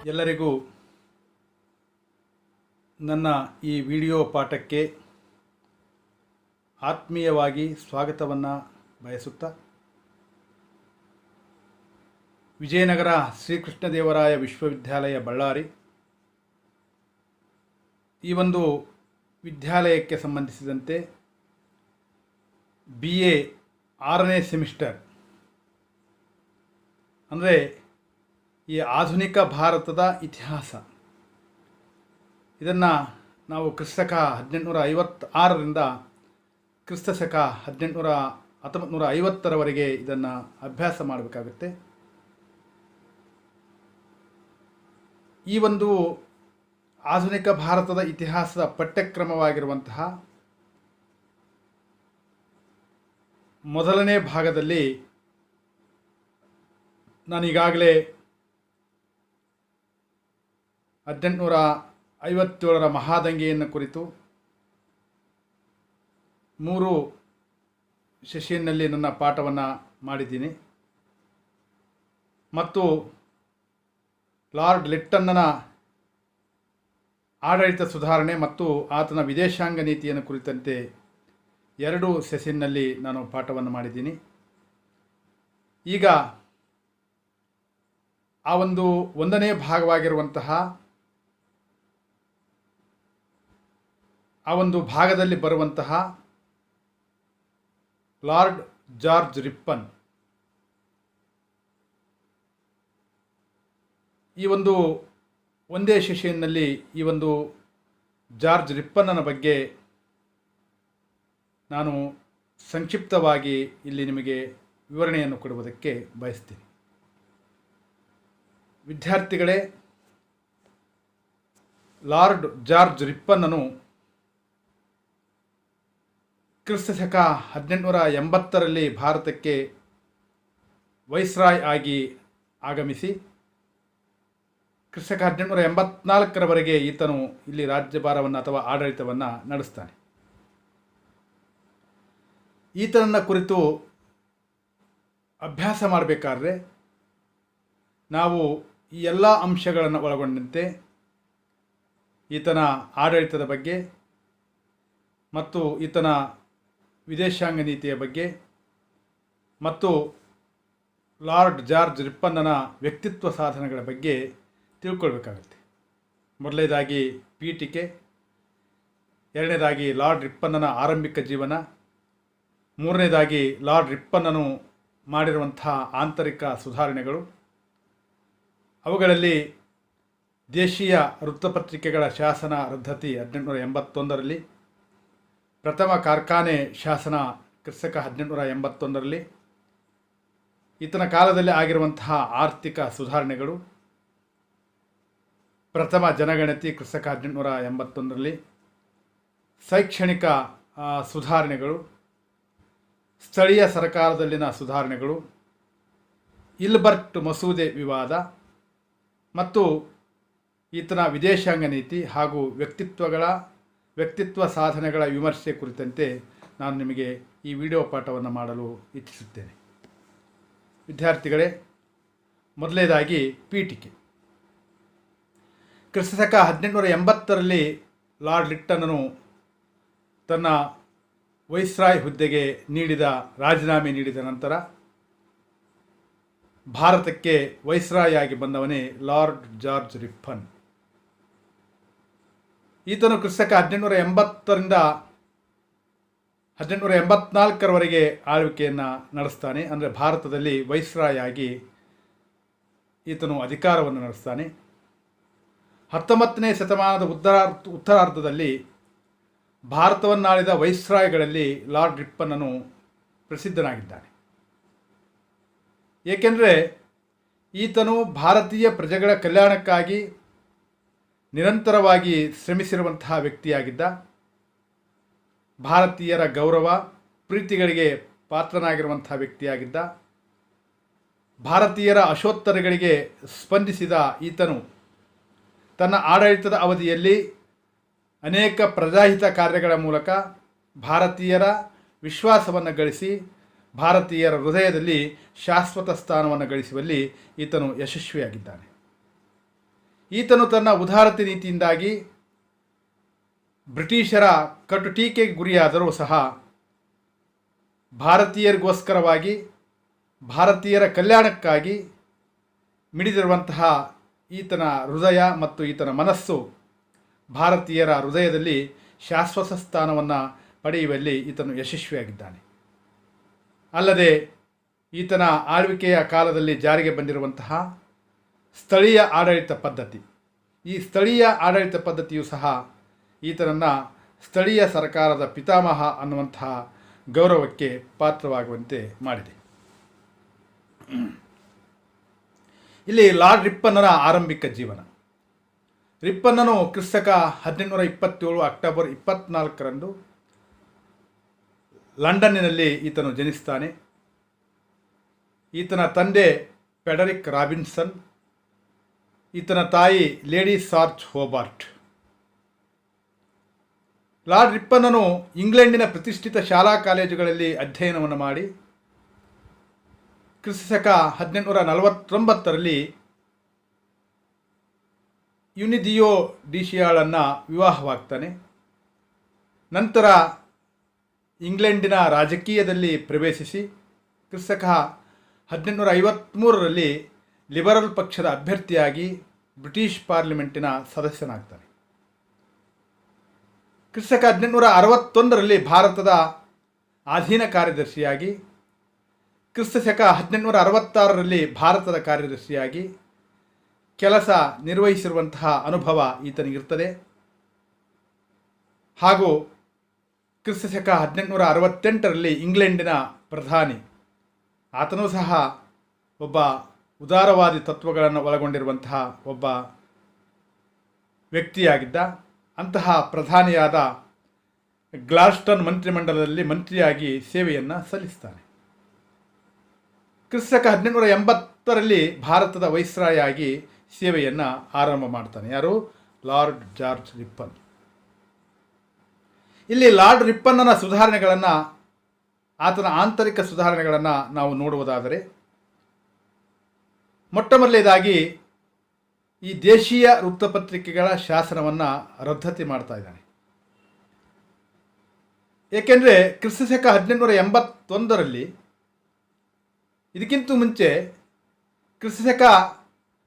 ಎಲ್ಲರಿಗೂ ನನ್ನ ಈ ವಿಡಿಯೋ ಪಾಠಕ್ಕೆ ಆತ್ಮೀಯವಾಗಿ ಸ್ವಾಗತವನ್ನು ಬಯಸುತ್ತಾ, ವಿಜಯನಗರ ಶ್ರೀಕೃಷ್ಣದೇವರಾಯ ವಿಶ್ವವಿದ್ಯಾಲಯ ಬಳ್ಳಾರಿ ಈ ಒಂದು ವಿದ್ಯಾಲಯಕ್ಕೆ ಸಂಬಂಧಿಸಿದಂತೆ BA 6ನೇ ಸೆಮಿಸ್ಟರ್ ಅಂದರೆ ಈ ಆಧುನಿಕ ಭಾರತದ ಇತಿಹಾಸ, ಇದನ್ನು ನಾವು ಕ್ರಿಸ್ತಕ 1856ರಿಂದ ಕ್ರಿಸ್ತಶಕ 1950ರವರೆಗೆ ಇದನ್ನು ಅಭ್ಯಾಸ ಮಾಡಬೇಕಾಗುತ್ತೆ. ಈ ಒಂದು ಆಧುನಿಕ ಭಾರತದ ಇತಿಹಾಸದ ಪಠ್ಯಕ್ರಮವಾಗಿರುವಂತಹ ಮೊದಲನೇ ಭಾಗದಲ್ಲಿ ನಾನೀಗಾಗಲೇ 1857ರ ಮಹಾದಂಗೆಯನ್ನು ಕುರಿತು 3 ಸೆಷನ್ನಲ್ಲಿ ನನ್ನ ಪಾಠವನ್ನು ಮಾಡಿದ್ದೀನಿ ಮತ್ತು ಲಾರ್ಡ್ ಲಿಟ್ಟನ್ನನ ಆಡಳಿತ ಸುಧಾರಣೆ ಮತ್ತು ಆತನ ವಿದೇಶಾಂಗ ನೀತಿಯನ್ನು ಕುರಿತಂತೆ 2 ಸೆಷನ್ನಲ್ಲಿ ನಾನು ಪಾಠವನ್ನು ಮಾಡಿದ್ದೀನಿ. ಈಗ ಆ ಒಂದು 1ನೇ ಭಾಗವಾಗಿರುವಂತಹ ಆ ಒಂದು ಭಾಗದಲ್ಲಿ ಬರುವಂತಹ ಲಾರ್ಡ್ ಜಾರ್ಜ್ ರಿಪ್ಪನ್, ಈ ಒಂದು ಒಂದೇ ಸೆಷನ್ನಲ್ಲಿ ಈ ಒಂದು ಜಾರ್ಜ್ ರಿಪ್ಪನ್ನನ ಬಗ್ಗೆ ನಾನು ಸಂಕ್ಷಿಪ್ತವಾಗಿ ಇಲ್ಲಿ ನಿಮಗೆ ವಿವರಣೆಯನ್ನು ಕೊಡುವುದಕ್ಕೆ ಬಯಸ್ತೀನಿ. ವಿದ್ಯಾರ್ಥಿಗಳೇ, ಲಾರ್ಡ್ ಜಾರ್ಜ್ ರಿಪ್ಪನ್ನನು ಕ್ರಿಸ್ತಶಕ 1880ರಲ್ಲಿ ಭಾರತಕ್ಕೆ ವೈಸ್ರಾಯ್ ಆಗಿ ಆಗಮಿಸಿ ಕ್ರಿಸ್ತಶಕ 1884ರವರೆಗೆ ಈತನು ಇಲ್ಲಿ ರಾಜ್ಯಭಾರವನ್ನು ಅಥವಾ ಆಡಳಿತವನ್ನು ನಡೆಸ್ತಾನೆ. ಈತನನ್ನು ಕುರಿತು ಅಭ್ಯಾಸ ಮಾಡಬೇಕಾದ್ರೆ ನಾವು ಈ ಎಲ್ಲ ಅಂಶಗಳನ್ನು ಒಳಗೊಂಡಂತೆ ಈತನ ಆಡಳಿತದ ಬಗ್ಗೆ ಮತ್ತು ಈತನ ವಿದೇಶಾಂಗ ನೀತಿಯ ಬಗ್ಗೆ ಮತ್ತು ಲಾರ್ಡ್ ಜಾರ್ಜ್ ರಿಪ್ಪನ್ನನ ವ್ಯಕ್ತಿತ್ವ ಸಾಧನೆಗಳ ಬಗ್ಗೆ ತಿಳ್ಕೊಳ್ಬೇಕಾಗುತ್ತೆ. ಮೊದಲನೇದಾಗಿ ಪೀಠಿಕೆ, ಎರಡನೇದಾಗಿ ಲಾರ್ಡ್ ರಿಪ್ಪನ್ನನ ಆರಂಭಿಕ ಜೀವನ, ಮೂರನೇದಾಗಿ ಲಾರ್ಡ್ ರಿಪ್ಪನ್ನನು ಮಾಡಿರುವಂಥ ಆಂತರಿಕ ಸುಧಾರಣೆಗಳು, ಅವುಗಳಲ್ಲಿ ದೇಶೀಯ ವೃತ್ತಪತ್ರಿಕೆಗಳ ಶಾಸನ ರದ್ದತಿ 1881ರಲ್ಲಿ, ಪ್ರಥಮ ಕಾರ್ಖಾನೆ ಶಾಸನ ಕ್ರಿಸ್ತಕ 1881ರಲ್ಲಿ, ಈತನ ಕಾಲದಲ್ಲಿ ಆಗಿರುವಂತಹ ಆರ್ಥಿಕ ಸುಧಾರಣೆಗಳು, ಪ್ರಥಮ ಜನಗಣತಿ ಕ್ರಿಸ್ತಕ 1881ರಲ್ಲಿ, ಶೈಕ್ಷಣಿಕ ಸುಧಾರಣೆಗಳು, ಸ್ಥಳೀಯ ಸರ್ಕಾರದಲ್ಲಿನ ಸುಧಾರಣೆಗಳು, ಇಲ್ಬರ್ಟ್ ಮಸೂದೆ ವಿವಾದ ಮತ್ತು ಈತನ ವಿದೇಶಾಂಗ ನೀತಿ ಹಾಗೂ ವ್ಯಕ್ತಿತ್ವ ಸಾಧನೆಗಳ ವಿಮರ್ಶೆ ಕುರಿತಂತೆ ನಾನು ನಿಮಗೆ ಈ ವಿಡಿಯೋ ಪಾಠವನ್ನು ಮಾಡಲು ಇಚ್ಛಿಸುತ್ತೇನೆ. ವಿದ್ಯಾರ್ಥಿಗಳೇ, ಮೊದಲನೇದಾಗಿ ಪೀಠಿಕೆ. ಕ್ರಿಸ್ತಶಕ 1880ರಲ್ಲಿ ಲಾರ್ಡ್ ಲಿಟ್ಟನ್ನನು ತನ್ನ ವೈಸ್ರಾಯ್ ಹುದ್ದೆಗೆ ರಾಜೀನಾಮೆ ನೀಡಿದ ನಂತರ ಭಾರತಕ್ಕೆ ವೈಸ್ರಾಯ್ ಆಗಿ ಬಂದವನೇ ಲಾರ್ಡ್ ಜಾರ್ಜ್ ರಿಪ್ಪನ್. ಈತನು ಕ್ರಿಸ್ತಕ 1880ರಿಂದ 1884ರವರೆಗೆ ಆಳ್ವಿಕೆಯನ್ನು ನಡೆಸ್ತಾನೆ. ಅಂದರೆ ಭಾರತದಲ್ಲಿ ವೈಸ್ರಾಯ್ ಆಗಿ ಈತನು ಅಧಿಕಾರವನ್ನು ನಡೆಸ್ತಾನೆ. 19ನೇ ಶತಮಾನದ ಉತ್ತರಾರ್ಧದಲ್ಲಿ ಭಾರತವನ್ನಾಳಿದ ವೈಸ್ರಾಯ್ಗಳಲ್ಲಿ ಲಾರ್ಡ್ ರಿಪ್ಪನ್ನನು ಪ್ರಸಿದ್ಧನಾಗಿದ್ದಾನೆ. ಏಕೆಂದರೆ ಈತನು ಭಾರತೀಯ ಪ್ರಜೆಗಳ ಕಲ್ಯಾಣಕ್ಕಾಗಿ ನಿರಂತರವಾಗಿ ಶ್ರಮಿಸಿರುವಂತಹ ವ್ಯಕ್ತಿಯಾಗಿದ್ದ, ಭಾರತೀಯರ ಗೌರವ ಪ್ರೀತಿಗಳಿಗೆ ಪಾತ್ರನಾಗಿರುವಂತಹ ವ್ಯಕ್ತಿಯಾಗಿದ್ದ, ಭಾರತೀಯರ ಆಶೋತ್ತರಗಳಿಗೆ ಸ್ಪಂದಿಸಿದ ಈತನು ತನ್ನ ಆಡಳಿತದ ಅವಧಿಯಲ್ಲಿ ಅನೇಕ ಪ್ರಜಾಹಿತ ಕಾರ್ಯಗಳ ಮೂಲಕ ಭಾರತೀಯರ ವಿಶ್ವಾಸವನ್ನು ಗಳಿಸಿ ಭಾರತೀಯರ ಹೃದಯದಲ್ಲಿ ಶಾಶ್ವತ ಸ್ಥಾನವನ್ನು ಗಳಿಸುವಲ್ಲಿ ಈತನು ಯಶಸ್ವಿಯಾಗಿದ್ದಾನೆ. ಈತನು ತನ್ನ ಉದಾರತೆ ನೀತಿಯಿಂದಾಗಿ ಬ್ರಿಟಿಷರ ಕಟು ಟೀಕೆಗೆ ಗುರಿಯಾದರೂ ಸಹ ಭಾರತೀಯರಿಗೋಸ್ಕರವಾಗಿ ಭಾರತೀಯರ ಕಲ್ಯಾಣಕ್ಕಾಗಿ ಮಿಡಿದಿರುವಂತಹ ಈತನ ಹೃದಯ ಮತ್ತು ಈತನ ಮನಸ್ಸು ಭಾರತೀಯರ ಹೃದಯದಲ್ಲಿ ಶಾಶ್ವತ ಸ್ಥಾನವನ್ನು ಪಡೆಯುವಲ್ಲಿ ಈತನು ಯಶಸ್ವಿಯಾಗಿದ್ದಾನೆ. ಅಲ್ಲದೆ ಈತನ ಆಳ್ವಿಕೆಯ ಕಾಲದಲ್ಲಿ ಜಾರಿಗೆ ಬಂದಿರುವಂತಹ ಸ್ಥಳೀಯ ಆಡಳಿತ ಪದ್ಧತಿ, ಈ ಸ್ಥಳೀಯ ಆಡಳಿತ ಪದ್ಧತಿಯು ಸಹ ಈತನನ್ನು ಸ್ಥಳೀಯ ಸರ್ಕಾರದ ಪಿತಾಮಹ ಅನ್ನುವಂತಹ ಗೌರವಕ್ಕೆ ಪಾತ್ರವಾಗುವಂತೆ ಮಾಡಿದೆ. ಇಲ್ಲಿ ಲಾರ್ಡ್ ರಿಪ್ಪನ್ನನ ಆರಂಭಿಕ ಜೀವನ. ರಿಪ್ಪನ್ನನು ಕ್ರಿಸ್ತಕ 1827 ಅಕ್ಟೋಬರ್ 24ರಂದು ಲಂಡನ್ನಿನಲ್ಲಿ ಈತನು ಜನಿಸ್ತಾನೆ. ಈತನ ತಂದೆ ಫೆಡರಿಕ್ ರಾಬಿನ್ಸನ್, ಈತನ ತಾಯಿ ಲೇಡಿ ಸಾರ್ಚ್ ಹೋಬಾರ್ಟ್. ಲಾರ್ಡ್ ರಿಪ್ಪನ್ನನು ಇಂಗ್ಲೆಂಡಿನ ಪ್ರತಿಷ್ಠಿತ ಶಾಲಾ ಕಾಲೇಜುಗಳಲ್ಲಿ ಅಧ್ಯಯನವನ್ನು ಮಾಡಿ ಕ್ರಿಸ್ತಕ 1849ರಲ್ಲಿ ಯುನಿದಿಯೋ ಡಿಶಿಯಾಳನ್ನು ವಿವಾಹವಾಗ್ತಾನೆ. ನಂತರ ಇಂಗ್ಲೆಂಡಿನ ರಾಜಕೀಯದಲ್ಲಿ ಪ್ರವೇಶಿಸಿ ಕ್ರಿಸ್ತಕ 1853ರಲ್ಲಿ ಲಿಬರಲ್ ಪಕ್ಷದ ಅಭ್ಯರ್ಥಿಯಾಗಿ ಬ್ರಿಟಿಷ್ ಪಾರ್ಲಿಮೆಂಟಿನ ಸದಸ್ಯನಾಗ್ತಾನೆ. ಕ್ರಿಸ್ತಕ 1861ರಲ್ಲಿ ಭಾರತದ ಅಧೀನ ಕಾರ್ಯದರ್ಶಿಯಾಗಿ, ಕ್ರಿಸ್ತಶಕ 1866ರಲ್ಲಿ ಭಾರತದ ಕಾರ್ಯದರ್ಶಿಯಾಗಿ ಕೆಲಸ ನಿರ್ವಹಿಸಿರುವಂತಹ ಅನುಭವ ಈತನಿಗಿರ್ತದೆ. ಹಾಗೂ ಕ್ರಿಸ್ತಶಕ 1868ರಲ್ಲಿ ಇಂಗ್ಲೆಂಡಿನ ಪ್ರಧಾನಿ, ಆತನೂ ಸಹ ಒಬ್ಬ ಉದಾರವಾದಿ ತತ್ವಗಳನ್ನು ಒಳಗೊಂಡಿರುವಂತಹ ಒಬ್ಬ ವ್ಯಕ್ತಿಯಾಗಿದ್ದ. ಅಂತಹ ಪ್ರಧಾನಿಯಾದ ಗ್ಲಾಡ್ಸ್ಟನ್ ಮಂತ್ರಿಮಂಡಲದಲ್ಲಿ ಮಂತ್ರಿಯಾಗಿ ಸೇವೆಯನ್ನು ಸಲ್ಲಿಸ್ತಾನೆ. ಕ್ರಿಸ್ತಕ 1880ರಲ್ಲಿ ಭಾರತದ ವೈಸ್ರಾಯಾಗಿ ಸೇವೆಯನ್ನು ಆರಂಭ ಮಾಡ್ತಾನೆ. ಯಾರು? Lord George Ripon. ಇಲ್ಲಿ ಲಾರ್ಡ್ ರಿಪ್ಪನ್ನನ ಸುಧಾರಣೆಗಳನ್ನು, ಆತನ ಆಂತರಿಕ ಸುಧಾರಣೆಗಳನ್ನು ನಾವು ನೋಡುವುದಾದರೆ, ಮೊಟ್ಟಮೊದಲನೇದಾಗಿ ಈ ದೇಶೀಯ ವೃತ್ತಪತ್ರಿಕೆಗಳ ಶಾಸನವನ್ನು ರದ್ದತಿ ಮಾಡ್ತಾ ಇದ್ದಾನೆ. ಏಕೆಂದರೆ ಕ್ರಿಸ್ತಶಕ 1881ರಲ್ಲಿ, ಇದಕ್ಕಿಂತ ಮುಂಚೆ ಕ್ರಿಸ್ತಶಕ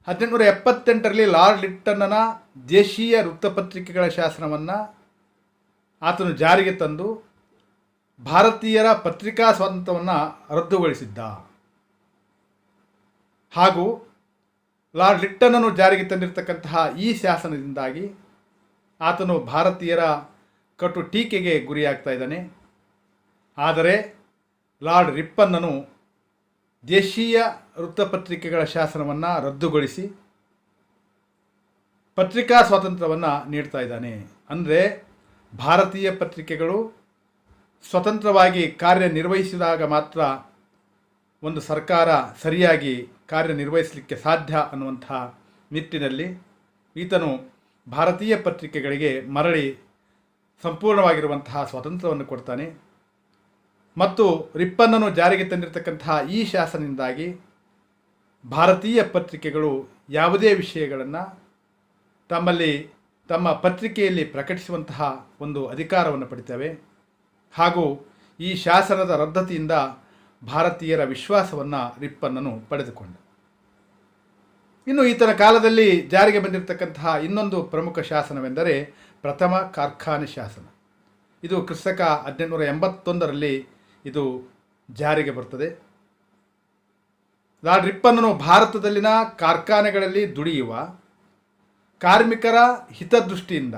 1878ರಲ್ಲಿ ಲಾರ್ಡ್ ಲಿಟ್ಟನ್ನನ ದೇಶೀಯ ವೃತ್ತಪತ್ರಿಕೆಗಳ ಶಾಸನವನ್ನು ಆತನು ಜಾರಿಗೆ ತಂದು ಭಾರತೀಯರ ಪತ್ರಿಕಾ ಸ್ವಾತಂತ್ರ್ಯವನ್ನು ರದ್ದುಗೊಳಿಸಿದ್ದ. ಹಾಗೂ ಲಾರ್ಡ್ ಲಿಟ್ಟನ್ನನು ಜಾರಿಗೆ ತಂದಿರತಕ್ಕಂತಹ ಈ ಶಾಸನದಿಂದಾಗಿ ಆತನು ಭಾರತೀಯರ ಕಟು ಟೀಕೆಗೆ ಗುರಿಯಾಗ್ತಾ ಇದ್ದಾನೆ. ಆದರೆ ಲಾರ್ಡ್ ರಿಪ್ಪನ್ನನು ದೇಶೀಯ ವೃತ್ತಪತ್ರಿಕೆಗಳ ಶಾಸನವನ್ನು ರದ್ದುಗೊಳಿಸಿ ಪತ್ರಿಕಾ ಸ್ವಾತಂತ್ರ್ಯವನ್ನು ನೀಡ್ತಾ ಇದ್ದಾನೆ. ಅಂದರೆ ಭಾರತೀಯ ಪತ್ರಿಕೆಗಳು ಸ್ವತಂತ್ರವಾಗಿ ಕಾರ್ಯನಿರ್ವಹಿಸಿದಾಗ ಮಾತ್ರ ಒಂದು ಸರ್ಕಾರ ಸರಿಯಾಗಿ ಕಾರ್ಯನಿರ್ವಹಿಸಲಿಕ್ಕೆ ಸಾಧ್ಯ ಅನ್ನುವಂಥ ನಿಟ್ಟಿನಲ್ಲಿ ಈತನು ಭಾರತೀಯ ಪತ್ರಿಕೆಗಳಿಗೆ ಮರಳಿ ಸಂಪೂರ್ಣವಾಗಿರುವಂತಹ ಸ್ವಾತಂತ್ರ್ಯವನ್ನು ಕೊಡ್ತಾನೆ. ಮತ್ತು ರಿಪ್ಪನ್ನನು ಜಾರಿಗೆ ತಂದಿರತಕ್ಕಂತಹ ಈ ಶಾಸನದಿಂದಾಗಿ ಭಾರತೀಯ ಪತ್ರಿಕೆಗಳು ಯಾವುದೇ ವಿಷಯಗಳನ್ನು ತಮ್ಮ ಪತ್ರಿಕೆಯಲ್ಲಿ ಪ್ರಕಟಿಸುವಂತಹ ಒಂದು ಅಧಿಕಾರವನ್ನು ಪಡಿತವೆ. ಹಾಗೂ ಈ ಶಾಸನದ ರದ್ದತಿಯಿಂದ ಭಾರತೀಯರ ವಿಶ್ವಾಸವನ್ನು ರಿಪ್ಪನ್ನನು ಪಡೆದುಕೊಂಡ. ಇನ್ನು ಈತನ ಕಾಲದಲ್ಲಿ ಜಾರಿಗೆ ಬಂದಿರತಕ್ಕಂತಹ ಇನ್ನೊಂದು ಪ್ರಮುಖ ಶಾಸನವೆಂದರೆ ಪ್ರಥಮ ಕಾರ್ಖಾನೆ ಶಾಸನ. ಇದು ಕ್ರಿಸ್ತಕ 1881ರಲ್ಲಿ ಇದು ಜಾರಿಗೆ ಬರ್ತದೆ. ಲಾರ್ಡ್ ರಿಪ್ಪನ್ನನು ಭಾರತದಲ್ಲಿನ ಕಾರ್ಖಾನೆಗಳಲ್ಲಿ ದುಡಿಯುವ ಕಾರ್ಮಿಕರ ಹಿತದೃಷ್ಟಿಯಿಂದ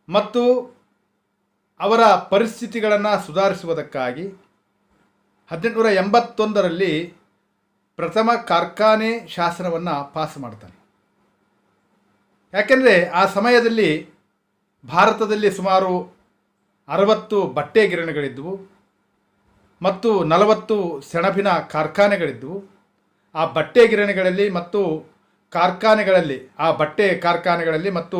ಮತ್ತು ಅವರ ಪರಿಸ್ಥಿತಿಗಳನ್ನು ಸುಧಾರಿಸುವುದಕ್ಕಾಗಿ 1881ರಲ್ಲಿ ಪ್ರಥಮ ಕಾರ್ಖಾನೆ ಶಾಸನವನ್ನು ಪಾಸ್ ಮಾಡ್ತಾನೆ. ಯಾಕೆಂದರೆ ಆ ಸಮಯದಲ್ಲಿ ಭಾರತದಲ್ಲಿ ಸುಮಾರು 60 ಬಟ್ಟೆ ಗಿರಣಿಗಳಿದ್ದವು ಮತ್ತು 40 ಸೆಣಬಿನ ಕಾರ್ಖಾನೆಗಳಿದ್ದವು. ಆ ಬಟ್ಟೆ ಗಿರಣಿಗಳಲ್ಲಿ ಮತ್ತು ಕಾರ್ಖಾನೆಗಳಲ್ಲಿ, ಆ ಬಟ್ಟೆ ಕಾರ್ಖಾನೆಗಳಲ್ಲಿ ಮತ್ತು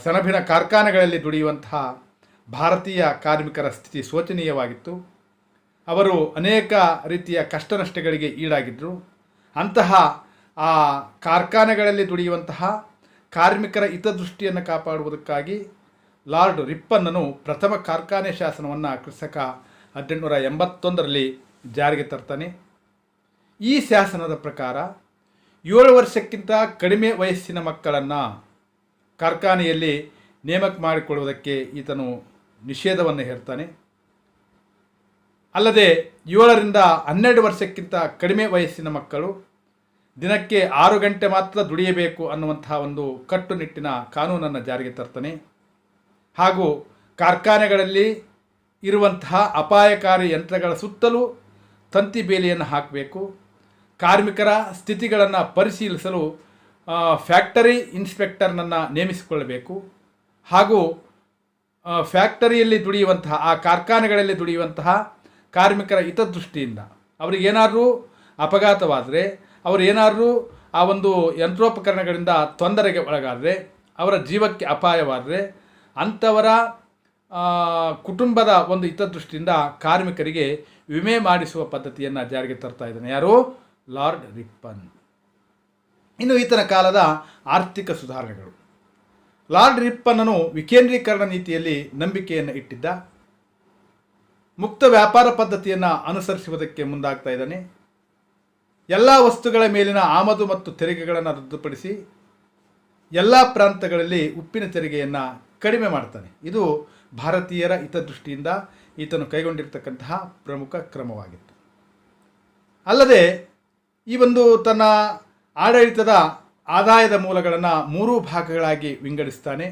ಸೆಣಬಿನ ಕಾರ್ಖಾನೆಗಳಲ್ಲಿ ದುಡಿಯುವಂತಹ ಭಾರತೀಯ ಕಾರ್ಮಿಕರ ಸ್ಥಿತಿ ಶೋಚನೀಯವಾಗಿತ್ತು. ಅವರು ಅನೇಕ ರೀತಿಯ ಕಷ್ಟ ನಷ್ಟಗಳಿಗೆ ಈಡಾಗಿದ್ದರು. ಅಂತಹ ಆ ಕಾರ್ಖಾನೆಗಳಲ್ಲಿ ದುಡಿಯುವಂತಹ ಕಾರ್ಮಿಕರ ಹಿತದೃಷ್ಟಿಯನ್ನು ಕಾಪಾಡುವುದಕ್ಕಾಗಿ ಲಾರ್ಡ್ ರಿಪ್ಪನ್ನನು ಪ್ರಥಮ ಕಾರ್ಖಾನೆ ಶಾಸನವನ್ನು ಕ್ರಿಸ್ತಕ 1881ರಲ್ಲಿ ಜಾರಿಗೆ ತರ್ತಾನೆ. ಈ ಶಾಸನದ ಪ್ರಕಾರ 7 ವರ್ಷಕ್ಕಿಂತ ಕಡಿಮೆ ವಯಸ್ಸಿನ ಮಕ್ಕಳನ್ನು ಕಾರ್ಖಾನೆಯಲ್ಲಿ ನೇಮಕ ಮಾಡಿಕೊಳ್ಳುವುದಕ್ಕೆ ಈತನು ನಿಷೇಧವನ್ನು ಹೇರ್ತಾನೆ. ಅಲ್ಲದೆ 7ರಿಂದ 12 ವರ್ಷಕ್ಕಿಂತ ಕಡಿಮೆ ವಯಸ್ಸಿನ ಮಕ್ಕಳು ದಿನಕ್ಕೆ 6 ಗಂಟೆ ಮಾತ್ರ ದುಡಿಯಬೇಕು ಅನ್ನುವಂತಹ ಒಂದು ಕಟ್ಟುನಿಟ್ಟಿನ ಕಾನೂನನ್ನು ಜಾರಿಗೆ ತರ್ತಾನೆ. ಹಾಗೂ ಕಾರ್ಖಾನೆಗಳಲ್ಲಿ ಇರುವಂತಹ ಅಪಾಯಕಾರಿ ಯಂತ್ರಗಳ ಸುತ್ತಲೂ ತಂತಿ ಬೇಲಿಯನ್ನು ಹಾಕಬೇಕು. ಕಾರ್ಮಿಕರ ಸ್ಥಿತಿಗಳನ್ನು ಪರಿಶೀಲಿಸಲು ಫ್ಯಾಕ್ಟರಿ ಇನ್ಸ್ಪೆಕ್ಟರ್ನನ್ನು ನೇಮಿಸಿಕೊಳ್ಳಬೇಕು. ಹಾಗೂ ಫ್ಯಾಕ್ಟರಿಯಲ್ಲಿ ದುಡಿಯುವಂತಹ ಆ ಕಾರ್ಖಾನೆಗಳಲ್ಲಿ ದುಡಿಯುವಂತಹ ಕಾರ್ಮಿಕರ ಹಿತದೃಷ್ಟಿಯಿಂದ ಅವರಿಗೇನಾದರೂ ಅಪಘಾತವಾದರೆ, ಅವರೇನಾದರೂ ಆ ಒಂದು ಯಂತ್ರೋಪಕರಣಗಳಿಂದ ತೊಂದರೆಗೆ ಒಳಗಾದರೆ, ಅವರ ಜೀವಕ್ಕೆ ಅಪಾಯವಾದರೆ ಅಂಥವರ ಕುಟುಂಬದ ಒಂದು ಹಿತದೃಷ್ಟಿಯಿಂದ ಕಾರ್ಮಿಕರಿಗೆ ವಿಮೆ ಮಾಡಿಸುವ ಪದ್ಧತಿಯನ್ನು ಜಾರಿಗೆ ತರ್ತಾ ಇದ್ದಾನೆ. ಯಾರು? Lord Ripon. ಇನ್ನು ಈತನ ಕಾಲದ ಆರ್ಥಿಕ ಸುಧಾರಣೆಗಳು. ಲಾರ್ಡ್ ರಿಪ್ಪನ್ನನು ವಿಕೇಂದ್ರೀಕರಣ ನೀತಿಯಲ್ಲಿ ನಂಬಿಕೆಯನ್ನು ಇಟ್ಟಿದ್ದ. ಮುಕ್ತ ವ್ಯಾಪಾರ ಪದ್ಧತಿಯನ್ನು ಅನುಸರಿಸುವುದಕ್ಕೆ ಮುಂದಾಗ್ತಾ ಇದ್ದಾನೆ. ಎಲ್ಲ ವಸ್ತುಗಳ ಮೇಲಿನ ಆಮದು ಮತ್ತು ತೆರಿಗೆಗಳನ್ನು ರದ್ದುಪಡಿಸಿ ಎಲ್ಲ ಪ್ರಾಂತಗಳಲ್ಲಿ ಉಪ್ಪಿನ ತೆರಿಗೆಯನ್ನು ಕಡಿಮೆ ಮಾಡ್ತಾನೆ. ಇದು ಭಾರತೀಯರ ಹಿತದೃಷ್ಟಿಯಿಂದ ಈತನು ಕೈಗೊಂಡಿರ್ತಕ್ಕಂತಹ ಪ್ರಮುಖ ಕ್ರಮವಾಗಿತ್ತು. ಅಲ್ಲದೆ ಈ ಒಂದು ತನ್ನ ಆಡಳಿತದ ಆದಾಯದ ಮೂಲಗಳನ್ನು 3 ಭಾಗಗಳಾಗಿ ವಿಂಗಡಿಸ್ತಾನೆ.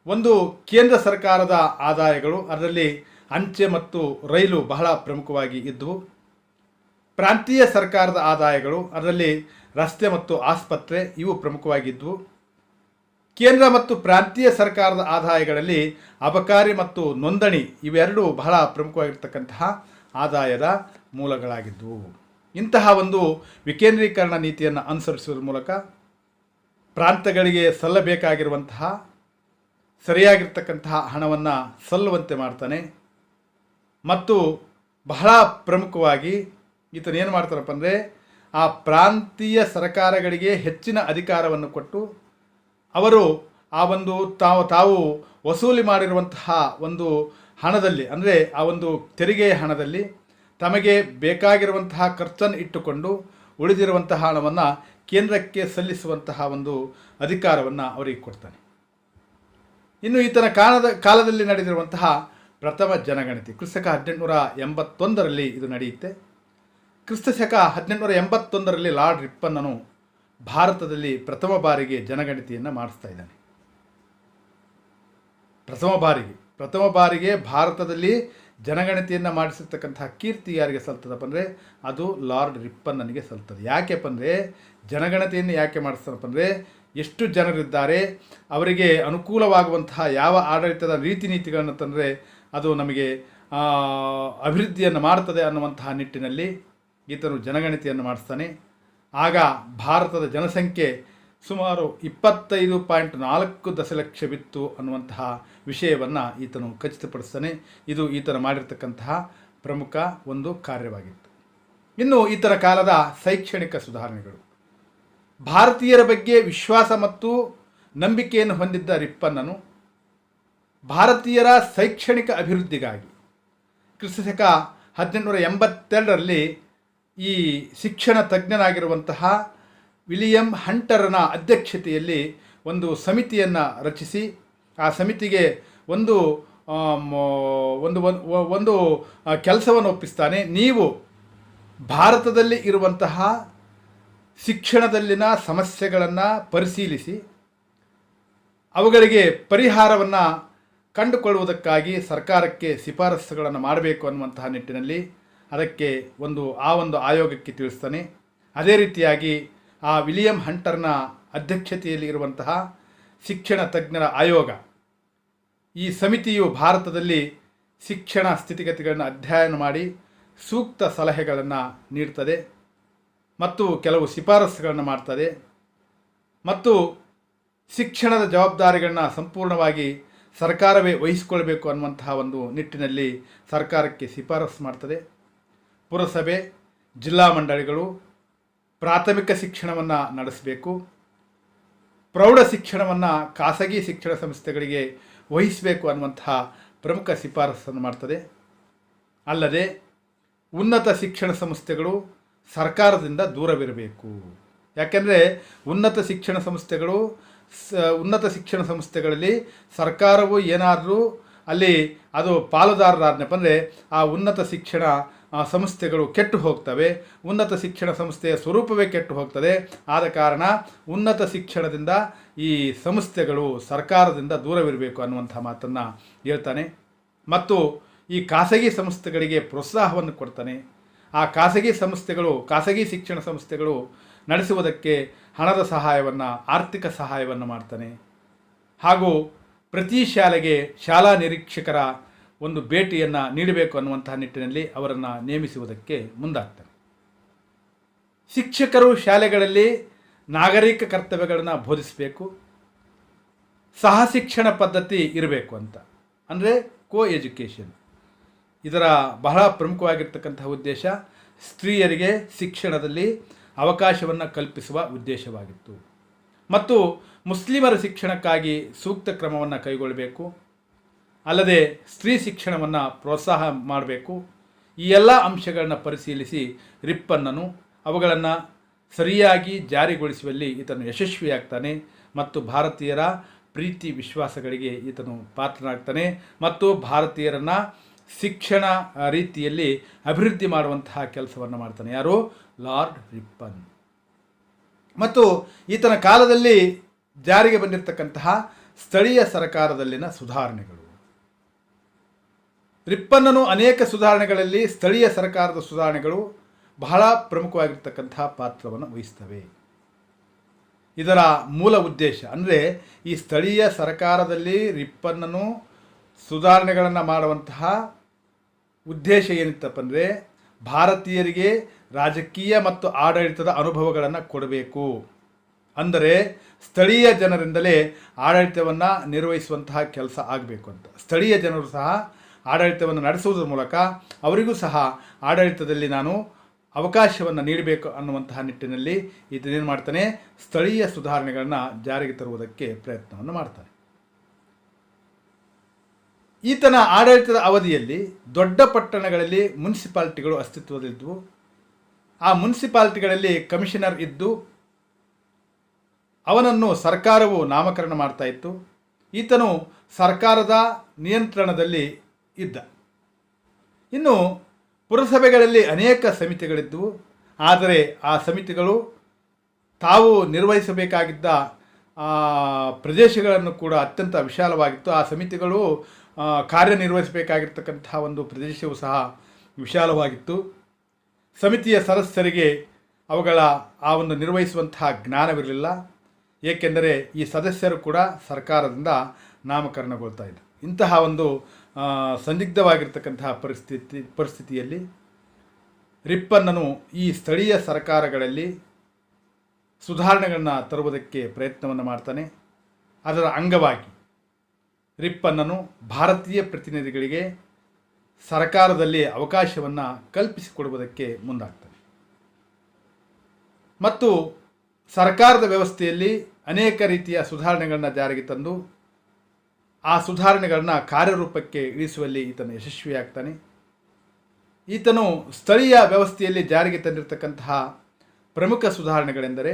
ಒಂದು ಕೇಂದ್ರ ಸರ್ಕಾರದ ಆದಾಯಗಳು, ಅದರಲ್ಲಿ ಅಂಚೆ ಮತ್ತು ರೈಲು ಬಹಳ ಪ್ರಮುಖವಾಗಿ ಇದ್ದವು. ಪ್ರಾಂತೀಯ ಸರ್ಕಾರದ ಆದಾಯಗಳು, ಅದರಲ್ಲಿ ರಸ್ತೆ ಮತ್ತು ಆಸ್ಪತ್ರೆ ಇವು ಪ್ರಮುಖವಾಗಿದ್ದವು. ಕೇಂದ್ರ ಮತ್ತು ಪ್ರಾಂತೀಯ ಸರ್ಕಾರದ ಆದಾಯಗಳಲ್ಲಿ ಅಬಕಾರಿ ಮತ್ತು ನೋಂದಣಿ ಇವೆರಡೂ ಬಹಳ ಪ್ರಮುಖವಾಗಿರ್ತಕ್ಕಂತಹ ಆದಾಯದ ಮೂಲಗಳಾಗಿದ್ದವು. ಇಂತಹ ಒಂದು ವಿಕೇಂದ್ರೀಕರಣ ನೀತಿಯನ್ನು ಅನುಸರಿಸುವುದರ ಮೂಲಕ ಪ್ರಾಂತಗಳಿಗೆ ಸಲ್ಲಬೇಕಾಗಿರುವಂತಹ ಸರಿಯಾಗಿರ್ತಕ್ಕಂತಹ ಹಣವನ್ನು ಸಲ್ಲುವಂತೆ ಮಾಡ್ತಾನೆ. ಮತ್ತು ಬಹಳ ಪ್ರಮುಖವಾಗಿ ಈತನೇನು ಮಾಡ್ತಾರಪ್ಪ ಅಂದರೆ, ಆ ಪ್ರಾಂತೀಯ ಸರ್ಕಾರಗಳಿಗೆ ಹೆಚ್ಚಿನ ಅಧಿಕಾರವನ್ನು ಕೊಟ್ಟು ಅವರು ಆ ಒಂದು ತಾವು ವಸೂಲಿ ಮಾಡಿರುವಂತಹ ಒಂದು ಹಣದಲ್ಲಿ, ಅಂದರೆ ಆ ಒಂದು ತೆರಿಗೆಯ ಹಣದಲ್ಲಿ ತಮಗೆ ಬೇಕಾಗಿರುವಂತಹ ಖರ್ಚನ್ನು ಇಟ್ಟುಕೊಂಡು ಉಳಿದಿರುವಂತಹ ಹಣವನ್ನು ಕೇಂದ್ರಕ್ಕೆ ಸಲ್ಲಿಸುವಂತಹ ಒಂದು ಅಧಿಕಾರವನ್ನು ಅವರಿಗೆ ಕೊಡ್ತಾನೆ. ಇನ್ನು ಈತನ ಕಾಲದಲ್ಲಿ ನಡೆದಿರುವಂತಹ ಪ್ರಥಮ ಜನಗಣತಿ ಕ್ರಿಸ್ತಕ 1881ರಲ್ಲಿ ಇದು ನಡೆಯುತ್ತೆ. ಕ್ರಿಸ್ತಶಕ 1881ರಲ್ಲಿ ಲಾರ್ಡ್ ರಿಪ್ಪನ್ನನು ಭಾರತದಲ್ಲಿ ಪ್ರಥಮ ಬಾರಿಗೆ ಜನಗಣತಿಯನ್ನು ಮಾಡಿಸ್ತಾ ಇದ್ದಾನೆ. ಪ್ರಥಮ ಬಾರಿಗೆ ಭಾರತದಲ್ಲಿ ಜನಗಣತಿಯನ್ನು ಮಾಡಿಸಿರ್ತಕ್ಕಂತಹ ಕೀರ್ತಿ ಯಾರಿಗೆ ಸಲ್ತದಪ್ಪ ಅಂದರೆ ಅದು ಲಾರ್ಡ್ ರಿಪ್ಪನ್ನನಿಗೆ ಸಲ್ತದೆ. ಯಾಕೆಪ್ಪ ಅಂದರೆ ಜನಗಣತಿಯನ್ನು ಯಾಕೆ ಮಾಡಿಸ್ತಾನಪ್ಪ ಅಂದರೆ, ಎಷ್ಟು ಜನರಿದ್ದಾರೆ, ಅವರಿಗೆ ಅನುಕೂಲವಾಗುವಂತಹ ಯಾವ ಆಡಳಿತದ ರೀತಿ ನೀತಿಗಳನ್ನು ತಂದರೆ ಅದು ನಮಗೆ ಅಭಿವೃದ್ಧಿಯನ್ನು ಮಾಡ್ತದೆ ಅನ್ನುವಂತಹ ನಿಟ್ಟಿನಲ್ಲಿ ಈತನು ಜನಗಣತಿಯನ್ನು ಮಾಡಿಸ್ತಾನೆ. ಆಗ ಭಾರತದ ಜನಸಂಖ್ಯೆ ಸುಮಾರು 25.4 ದಶಲಕ್ಷವಿತ್ತು ಅನ್ನುವಂತಹ ವಿಷಯವನ್ನು ಈತನು ಖಚಿತಪಡಿಸ್ತಾನೆ. ಇದು ಈತನು ಮಾಡಿರ್ತಕ್ಕಂತಹ ಪ್ರಮುಖ ಒಂದು ಕಾರ್ಯವಾಗಿತ್ತು. ಇನ್ನು ಈತನ ಕಾಲದ ಶೈಕ್ಷಣಿಕ ಸುಧಾರಣೆಗಳು. ಭಾರತೀಯರ ಬಗ್ಗೆ ವಿಶ್ವಾಸ ಮತ್ತು ನಂಬಿಕೆಯನ್ನು ಹೊಂದಿದ್ದ ರಿಪ್ಪನ್ನನು ಭಾರತೀಯರ ಶೈಕ್ಷಣಿಕ ಅಭಿವೃದ್ಧಿಗಾಗಿ ಕ್ರಿಸ್ತಶಕ 1882ರಲ್ಲಿ ಈ ಶಿಕ್ಷಣ ತಜ್ಞನಾಗಿರುವಂತಹ ವಿಲಿಯಂ ಹಂಟರನ ಅಧ್ಯಕ್ಷತೆಯಲ್ಲಿ ಒಂದು ಸಮಿತಿಯನ್ನು ರಚಿಸಿ ಆ ಸಮಿತಿಗೆ ಒಂದು ಕೆಲಸವನ್ನು ಒಪ್ಪಿಸ್ತಾನೆ. ನೀವು ಭಾರತದಲ್ಲಿ ಇರುವಂತಹ ಶಿಕ್ಷಣದಲ್ಲಿನ ಸಮಸ್ಯೆಗಳನ್ನು ಪರಿಶೀಲಿಸಿ ಅವುಗಳಿಗೆ ಪರಿಹಾರವನ್ನು ಕಂಡುಕೊಳ್ಳುವುದಕ್ಕಾಗಿ ಸರ್ಕಾರಕ್ಕೆ ಶಿಫಾರಸುಗಳನ್ನು ಮಾಡಬೇಕು ಅನ್ನುವಂತಹ ನಿಟ್ಟಿನಲ್ಲಿ ಅದಕ್ಕೆ ಒಂದು ಆಯೋಗಕ್ಕೆ ತಿಳಿಸ್ತಾನೆ. ಅದೇ ರೀತಿಯಾಗಿ ಆ ವಿಲಿಯಂ ಹಂಟರ್ನ ಅಧ್ಯಕ್ಷತೆಯಲ್ಲಿ ಇರುವಂತಹ ಶಿಕ್ಷಣ ತಜ್ಞರ ಆಯೋಗ, ಈ ಸಮಿತಿಯು ಭಾರತದಲ್ಲಿ ಶಿಕ್ಷಣ ಸ್ಥಿತಿಗತಿಗಳನ್ನು ಅಧ್ಯಯನ ಮಾಡಿ ಸೂಕ್ತ ಸಲಹೆಗಳನ್ನು ನೀಡ್ತದೆ ಮತ್ತು ಕೆಲವು ಶಿಫಾರಸುಗಳನ್ನು ಮಾಡ್ತದೆ ಮತ್ತು ಶಿಕ್ಷಣದ ಜವಾಬ್ದಾರಿಗಳನ್ನ ಸಂಪೂರ್ಣವಾಗಿ ಸರ್ಕಾರವೇ ವಹಿಸಿಕೊಳ್ಬೇಕು ಅನ್ನುವಂತಹ ಒಂದು ನಿಟ್ಟಿನಲ್ಲಿ ಸರ್ಕಾರಕ್ಕೆ ಶಿಫಾರಸು ಮಾಡ್ತದೆ. ಪುರಸಭೆ, ಜಿಲ್ಲಾ ಮಂಡಳಿಗಳು, ಪ್ರಾಥಮಿಕ ಶಿಕ್ಷಣವನ್ನು ನಡೆಸಬೇಕು, ಪ್ರೌಢ ಶಿಕ್ಷಣವನ್ನು ಖಾಸಗಿ ಶಿಕ್ಷಣ ಸಂಸ್ಥೆಗಳಿಗೆ ವಹಿಸಬೇಕು ಅನ್ನುವಂತಹ ಪ್ರಮುಖ ಶಿಫಾರಸನ್ನು ಮಾಡ್ತದೆ. ಅಲ್ಲದೆ ಉನ್ನತ ಶಿಕ್ಷಣ ಸಂಸ್ಥೆಗಳು ಸರ್ಕಾರದಿಂದ ದೂರವಿರಬೇಕು. ಯಾಕೆಂದರೆ ಉನ್ನತ ಶಿಕ್ಷಣ ಸಂಸ್ಥೆಗಳಲ್ಲಿ ಸರ್ಕಾರವು ಏನಾದರೂ ಅಲ್ಲಿ ಅದು ಪಾಲುದಾರರಾದನಪ್ಪ ಅಂದರೆ ಆ ಉನ್ನತ ಶಿಕ್ಷಣ ಸಂಸ್ಥೆಗಳು ಕೆಟ್ಟು ಹೋಗ್ತವೆ, ಉನ್ನತ ಶಿಕ್ಷಣ ಸಂಸ್ಥೆಯ ಸ್ವರೂಪವೇ ಕೆಟ್ಟು ಹೋಗ್ತದೆ. ಆದ ಕಾರಣ ಉನ್ನತ ಶಿಕ್ಷಣದಿಂದ ಈ ಸಂಸ್ಥೆಗಳು ಸರ್ಕಾರದಿಂದ ದೂರವಿರಬೇಕು ಅನ್ನುವಂಥ ಮಾತನ್ನು ಹೇಳ್ತಾನೆ. ಮತ್ತು ಈ ಖಾಸಗಿ ಸಂಸ್ಥೆಗಳಿಗೆ ಪ್ರೋತ್ಸಾಹವನ್ನು ಕೊಡ್ತಾನೆ. ಆ ಖಾಸಗಿ ಶಿಕ್ಷಣ ಸಂಸ್ಥೆಗಳು ನಡೆಸುವುದಕ್ಕೆ ಹಣದ ಸಹಾಯವನ್ನು, ಆರ್ಥಿಕ ಸಹಾಯವನ್ನು ಮಾಡ್ತಾನೆ. ಹಾಗೂ ಪ್ರತಿ ಶಾಲೆಗೆ ಶಾಲಾ ನಿರೀಕ್ಷಕರ ಒಂದು ಭೇಟಿಯನ್ನು ನೀಡಬೇಕು ಅನ್ನುವಂತಹ ನಿಟ್ಟಿನಲ್ಲಿ ಅವರನ್ನು ನೇಮಿಸುವುದಕ್ಕೆ ಮುಂದಾಗ್ತಾನೆ. ಶಿಕ್ಷಕರು ಶಾಲೆಗಳಲ್ಲಿ ನಾಗರಿಕ ಕರ್ತವ್ಯಗಳನ್ನು ಬೋಧಿಸಬೇಕು, ಸಹ ಶಿಕ್ಷಣ ಪದ್ಧತಿ ಇರಬೇಕು ಅಂತ, ಅಂದರೆ ಕೋ ಎಜುಕೇಷನ್. ಇದರ ಬಹಳ ಪ್ರಮುಖವಾಗಿರ್ತಕ್ಕಂತಹ ಉದ್ದೇಶ ಸ್ತ್ರೀಯರಿಗೆ ಶಿಕ್ಷಣದಲ್ಲಿ ಅವಕಾಶವನ್ನು ಕಲ್ಪಿಸುವ ಉದ್ದೇಶವಾಗಿತ್ತು. ಮತ್ತು ಮುಸ್ಲಿಮರ ಶಿಕ್ಷಣಕ್ಕಾಗಿ ಸೂಕ್ತ ಕ್ರಮವನ್ನು ಕೈಗೊಳ್ಳಬೇಕು. ಅಲ್ಲದೆ ಸ್ತ್ರೀ ಶಿಕ್ಷಣವನ್ನು ಪ್ರೋತ್ಸಾಹ ಮಾಡಬೇಕು. ಈ ಎಲ್ಲ ಅಂಶಗಳನ್ನು ಪರಿಶೀಲಿಸಿ ರಿಪ್ಪನ್ನನು ಅವುಗಳನ್ನು ಸರಿಯಾಗಿ ಜಾರಿಗೊಳಿಸುವಲ್ಲಿ ಈತನು ಯಶಸ್ವಿಯಾಗ್ತಾನೆ ಮತ್ತು ಭಾರತೀಯರ ಪ್ರೀತಿ ವಿಶ್ವಾಸಗಳಿಗೆ ಈತನು ಪಾತ್ರನಾಗ್ತಾನೆ ಮತ್ತು ಭಾರತೀಯರನ್ನು ಶಿಕ್ಷಣ ರೀತಿಯಲ್ಲಿ ಅಭಿವೃದ್ಧಿ ಮಾಡುವಂತಹ ಕೆಲಸವನ್ನು ಮಾಡ್ತಾನೆ. ಯಾರು? Lord Ripon. ಮತ್ತು ಈತನ ಕಾಲದಲ್ಲಿ ಜಾರಿಗೆ ಬಂದಿರತಕ್ಕಂತಹ ಸ್ಥಳೀಯ ಸರ್ಕಾರದಲ್ಲಿನ ಸುಧಾರಣೆಗಳು. ರಿಪ್ಪನ್ನನು ಅನೇಕ ಸುಧಾರಣೆಗಳಲ್ಲಿ ಸ್ಥಳೀಯ ಸರ್ಕಾರದ ಸುಧಾರಣೆಗಳು ಬಹಳ ಪ್ರಮುಖವಾಗಿರ್ತಕ್ಕಂತಹ ಪಾತ್ರವನ್ನು ವಹಿಸ್ತವೆ. ಇದರ ಮೂಲ ಉದ್ದೇಶ ಅಂದರೆ ಈ ಸ್ಥಳೀಯ ಸರ್ಕಾರದಲ್ಲಿ ರಿಪ್ಪನ್ನನು ಸುಧಾರಣೆಗಳನ್ನು ಮಾಡುವಂತಹ ಉದ್ದೇಶ ಏನಿತ್ತಪ್ಪ ಅಂದರೆ ಭಾರತೀಯರಿಗೆ ರಾಜಕೀಯ ಮತ್ತು ಆಡಳಿತದ ಅನುಭವಗಳನ್ನು ಕೊಡಬೇಕು. ಅಂದರೆ ಸ್ಥಳೀಯ ಜನರಿಂದಲೇ ಆಡಳಿತವನ್ನು ನಿರ್ವಹಿಸುವಂತಹ ಕೆಲಸ ಆಗಬೇಕು ಅಂತ. ಸ್ಥಳೀಯ ಜನರು ಸಹ ಆಡಳಿತವನ್ನು ನಡೆಸುವುದರ ಮೂಲಕ ಅವರಿಗೂ ಸಹ ಆಡಳಿತದಲ್ಲಿ ನಾನು ಅವಕಾಶವನ್ನು ನೀಡಬೇಕು ಅನ್ನುವಂತಹ ನಿಟ್ಟಿನಲ್ಲಿ ಈತನೇನು ಮಾಡ್ತಾನೆ? ಸ್ಥಳೀಯ ಸುಧಾರಣೆಗಳನ್ನು ಜಾರಿಗೆ ತರುವುದಕ್ಕೆ ಪ್ರಯತ್ನವನ್ನು ಮಾಡ್ತಾನೆ. ಈತನ ಆಡಳಿತದ ಅವಧಿಯಲ್ಲಿ ದೊಡ್ಡ ಪಟ್ಟಣಗಳಲ್ಲಿ ಮುನ್ಸಿಪಾಲಿಟಿಗಳು ಅಸ್ತಿತ್ವದಲ್ಲಿದ್ದವು. ಆ ಮುನ್ಸಿಪಾಲಿಟಿಗಳಲ್ಲಿ ಕಮಿಷನರ್ ಇದ್ದು ಅವನನ್ನು ಸರ್ಕಾರವು ನಾಮಕರಣ ಮಾಡ್ತಾ ಇತ್ತು. ಈತನು ಸರ್ಕಾರದ ನಿಯಂತ್ರಣದಲ್ಲಿ ಇದ್ದ. ಇನ್ನು ಪುರಸಭೆಗಳಲ್ಲಿ ಅನೇಕ ಸಮಿತಿಗಳಿದ್ದವು. ಆದರೆ ಆ ಸಮಿತಿಗಳು ತಾವು ನಿರ್ವಹಿಸಬೇಕಾಗಿದ್ದ ಪ್ರದೇಶಗಳನ್ನು ಕೂಡ ಅತ್ಯಂತ ವಿಶಾಲವಾಗಿತ್ತು. ಆ ಸಮಿತಿಗಳು ಕಾರ್ಯನಿರ್ವಹಿಸಬೇಕಾಗಿರ್ತಕ್ಕಂತಹ ಒಂದು ಪ್ರದೇಶವು ಸಹ ವಿಶಾಲವಾಗಿತ್ತು. ಸಮಿತಿಯ ಸದಸ್ಯರಿಗೆ ಅವುಗಳ ಆ ಒಂದು ನಿರ್ವಹಿಸುವಂತಹ ಜ್ಞಾನವಿರಲಿಲ್ಲ. ಏಕೆಂದರೆ ಈ ಸದಸ್ಯರು ಕೂಡ ಸರ್ಕಾರದಿಂದ ನಾಮಕರಣಗೊಳ್ತಾ ಇದ್ದರು. ಇಂತಹ ಒಂದು ಸಂದಿಗ್ಧವಾಗಿರ್ತಕ್ಕಂತಹ ಪರಿಸ್ಥಿತಿಯಲ್ಲಿ ರಿಪ್ಪನ್ನನು ಈ ಸ್ಥಳೀಯ ಸರ್ಕಾರಗಳಲ್ಲಿ ಸುಧಾರಣೆಗಳನ್ನು ತರುವುದಕ್ಕೆ ಪ್ರಯತ್ನವನ್ನು ಮಾಡ್ತಾನೆ. ಅದರ ಅಂಗವಾಗಿ ರಿಪ್ಪನ್ನನು ಭಾರತೀಯ ಪ್ರತಿನಿಧಿಗಳಿಗೆ ಸರ್ಕಾರದಲ್ಲಿ ಅವಕಾಶವನ್ನು ಕಲ್ಪಿಸಿಕೊಡುವುದಕ್ಕೆ ಮುಂದಾಗ್ತಾನೆ ಮತ್ತು ಸರ್ಕಾರದ ವ್ಯವಸ್ಥೆಯಲ್ಲಿ ಅನೇಕ ರೀತಿಯ ಸುಧಾರಣೆಗಳನ್ನು ಜಾರಿಗೆ ತಂದು ಆ ಸುಧಾರಣೆಗಳನ್ನು ಕಾರ್ಯರೂಪಕ್ಕೆ ಇಳಿಸುವಲ್ಲಿ ಈತನು ಯಶಸ್ವಿಯಾಗ್ತಾನೆ. ಈತನು ಸ್ಥಳೀಯ ವ್ಯವಸ್ಥೆಯಲ್ಲಿ ಜಾರಿಗೆ ತಂದಿರತಕ್ಕಂತಹ ಪ್ರಮುಖ ಸುಧಾರಣೆಗಳೆಂದರೆ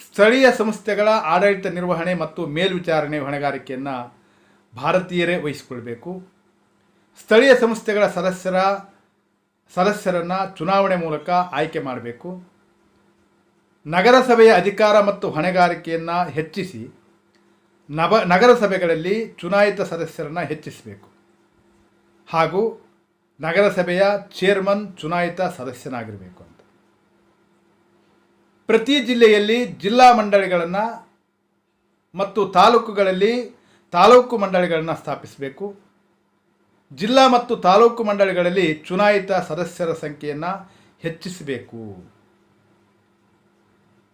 ಸ್ಥಳೀಯ ಸಂಸ್ಥೆಗಳ ಆಡಳಿತ ನಿರ್ವಹಣೆ ಮತ್ತು ಮೇಲ್ವಿಚಾರಣೆ ಹೊಣೆಗಾರಿಕೆಯನ್ನು ಭಾರತೀಯರೇ ವಹಿಸಿಕೊಳ್ಬೇಕು. ಸ್ಥಳೀಯ ಸಂಸ್ಥೆಗಳ ಸದಸ್ಯರನ್ನು ಚುನಾವಣೆ ಮೂಲಕ ಆಯ್ಕೆ ಮಾಡಬೇಕು. ನಗರಸಭೆಯ ಅಧಿಕಾರ ಮತ್ತು ಹೊಣೆಗಾರಿಕೆಯನ್ನು ಹೆಚ್ಚಿಸಿ ನಗರಸಭೆಗಳಲ್ಲಿ ಚುನಾಯಿತ ಸದಸ್ಯರನ್ನು ಹೆಚ್ಚಿಸಬೇಕು. ಹಾಗೂ ನಗರಸಭೆಯ ಚೇರ್ಮನ್ ಚುನಾಯಿತ ಸದಸ್ಯನಾಗಿರಬೇಕು ಅಂತ. ಪ್ರತಿ ಜಿಲ್ಲೆಯಲ್ಲಿ ಜಿಲ್ಲಾ ಮಂಡಳಿಗಳನ್ನು ಮತ್ತು ತಾಲೂಕುಗಳಲ್ಲಿ ತಾಲೂಕು ಮಂಡಳಿಗಳನ್ನು ಸ್ಥಾಪಿಸಬೇಕು. ಜಿಲ್ಲಾ ಮತ್ತು ತಾಲೂಕು ಮಂಡಳಿಗಳಲ್ಲಿ ಚುನಾಯಿತ ಸದಸ್ಯರ ಸಂಖ್ಯೆಯನ್ನು ಹೆಚ್ಚಿಸಬೇಕು.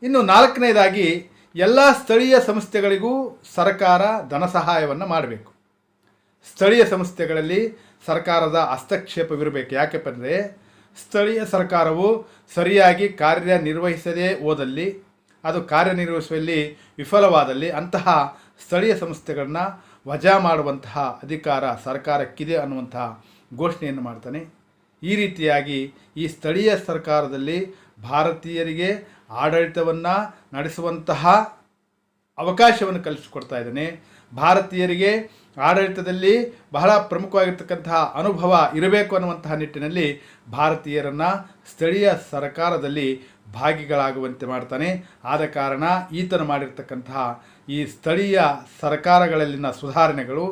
ಇನ್ನು ನಾಲ್ಕನೇದಾಗಿ ಎಲ್ಲ ಸ್ಥಳೀಯ ಸಂಸ್ಥೆಗಳಿಗೂ ಸರ್ಕಾರ ಧನ ಸಹಾಯವನ್ನು ಮಾಡಬೇಕು. ಸ್ಥಳೀಯ ಸಂಸ್ಥೆಗಳಲ್ಲಿ ಸರ್ಕಾರದ ಹಸ್ತಕ್ಷೇಪವಿರಬೇಕು. ಯಾಕೆಂದರೆ ಸ್ಥಳೀಯ ಸರ್ಕಾರವು ಸರಿಯಾಗಿ ಕಾರ್ಯನಿರ್ವಹಿಸದೇ ಹೋದಲ್ಲಿ, ಅದು ಕಾರ್ಯನಿರ್ವಹಿಸುವಲ್ಲಿ ವಿಫಲವಾದಲ್ಲಿ ಅಂತಹ ಸ್ಥಳೀಯ ಸಂಸ್ಥೆಗಳನ್ನ ವಜಾ ಮಾಡುವಂತಹ ಅಧಿಕಾರ ಸರ್ಕಾರಕ್ಕಿದೆ ಅನ್ನುವಂತಹ ಘೋಷಣೆಯನ್ನು ಮಾಡ್ತಾನೆ. ಈ ರೀತಿಯಾಗಿ ಈ ಸ್ಥಳೀಯ ಸರ್ಕಾರದಲ್ಲಿ ಭಾರತೀಯರಿಗೆ ಆಡಳಿತವನ್ನು ನಡೆಸುವಂತಹ ಅವಕಾಶವನ್ನು ಕಲ್ಪಿಸಿಕೊಡ್ತಾ ಇದ್ದಾನೆ. ಭಾರತೀಯರಿಗೆ ಆಡಳಿತದಲ್ಲಿ ಬಹಳ ಪ್ರಮುಖವಾಗಿರ್ತಕ್ಕಂತಹ ಅನುಭವ ಇರಬೇಕು ಅನ್ನುವಂತಹ ನಿಟ್ಟಿನಲ್ಲಿ ಭಾರತೀಯರನ್ನು ಸ್ಥಳೀಯ ಸರ್ಕಾರದಲ್ಲಿ ಭಾಗಿಗಳಾಗುವಂತೆ ಮಾಡ್ತಾನೆ. ಆದ ಕಾರಣ ಈತನು ಮಾಡಿರ್ತಕ್ಕಂತಹ ಈ ಸ್ಥಳೀಯ ಸರ್ಕಾರಗಳಲ್ಲಿನ ಸುಧಾರಣೆಗಳು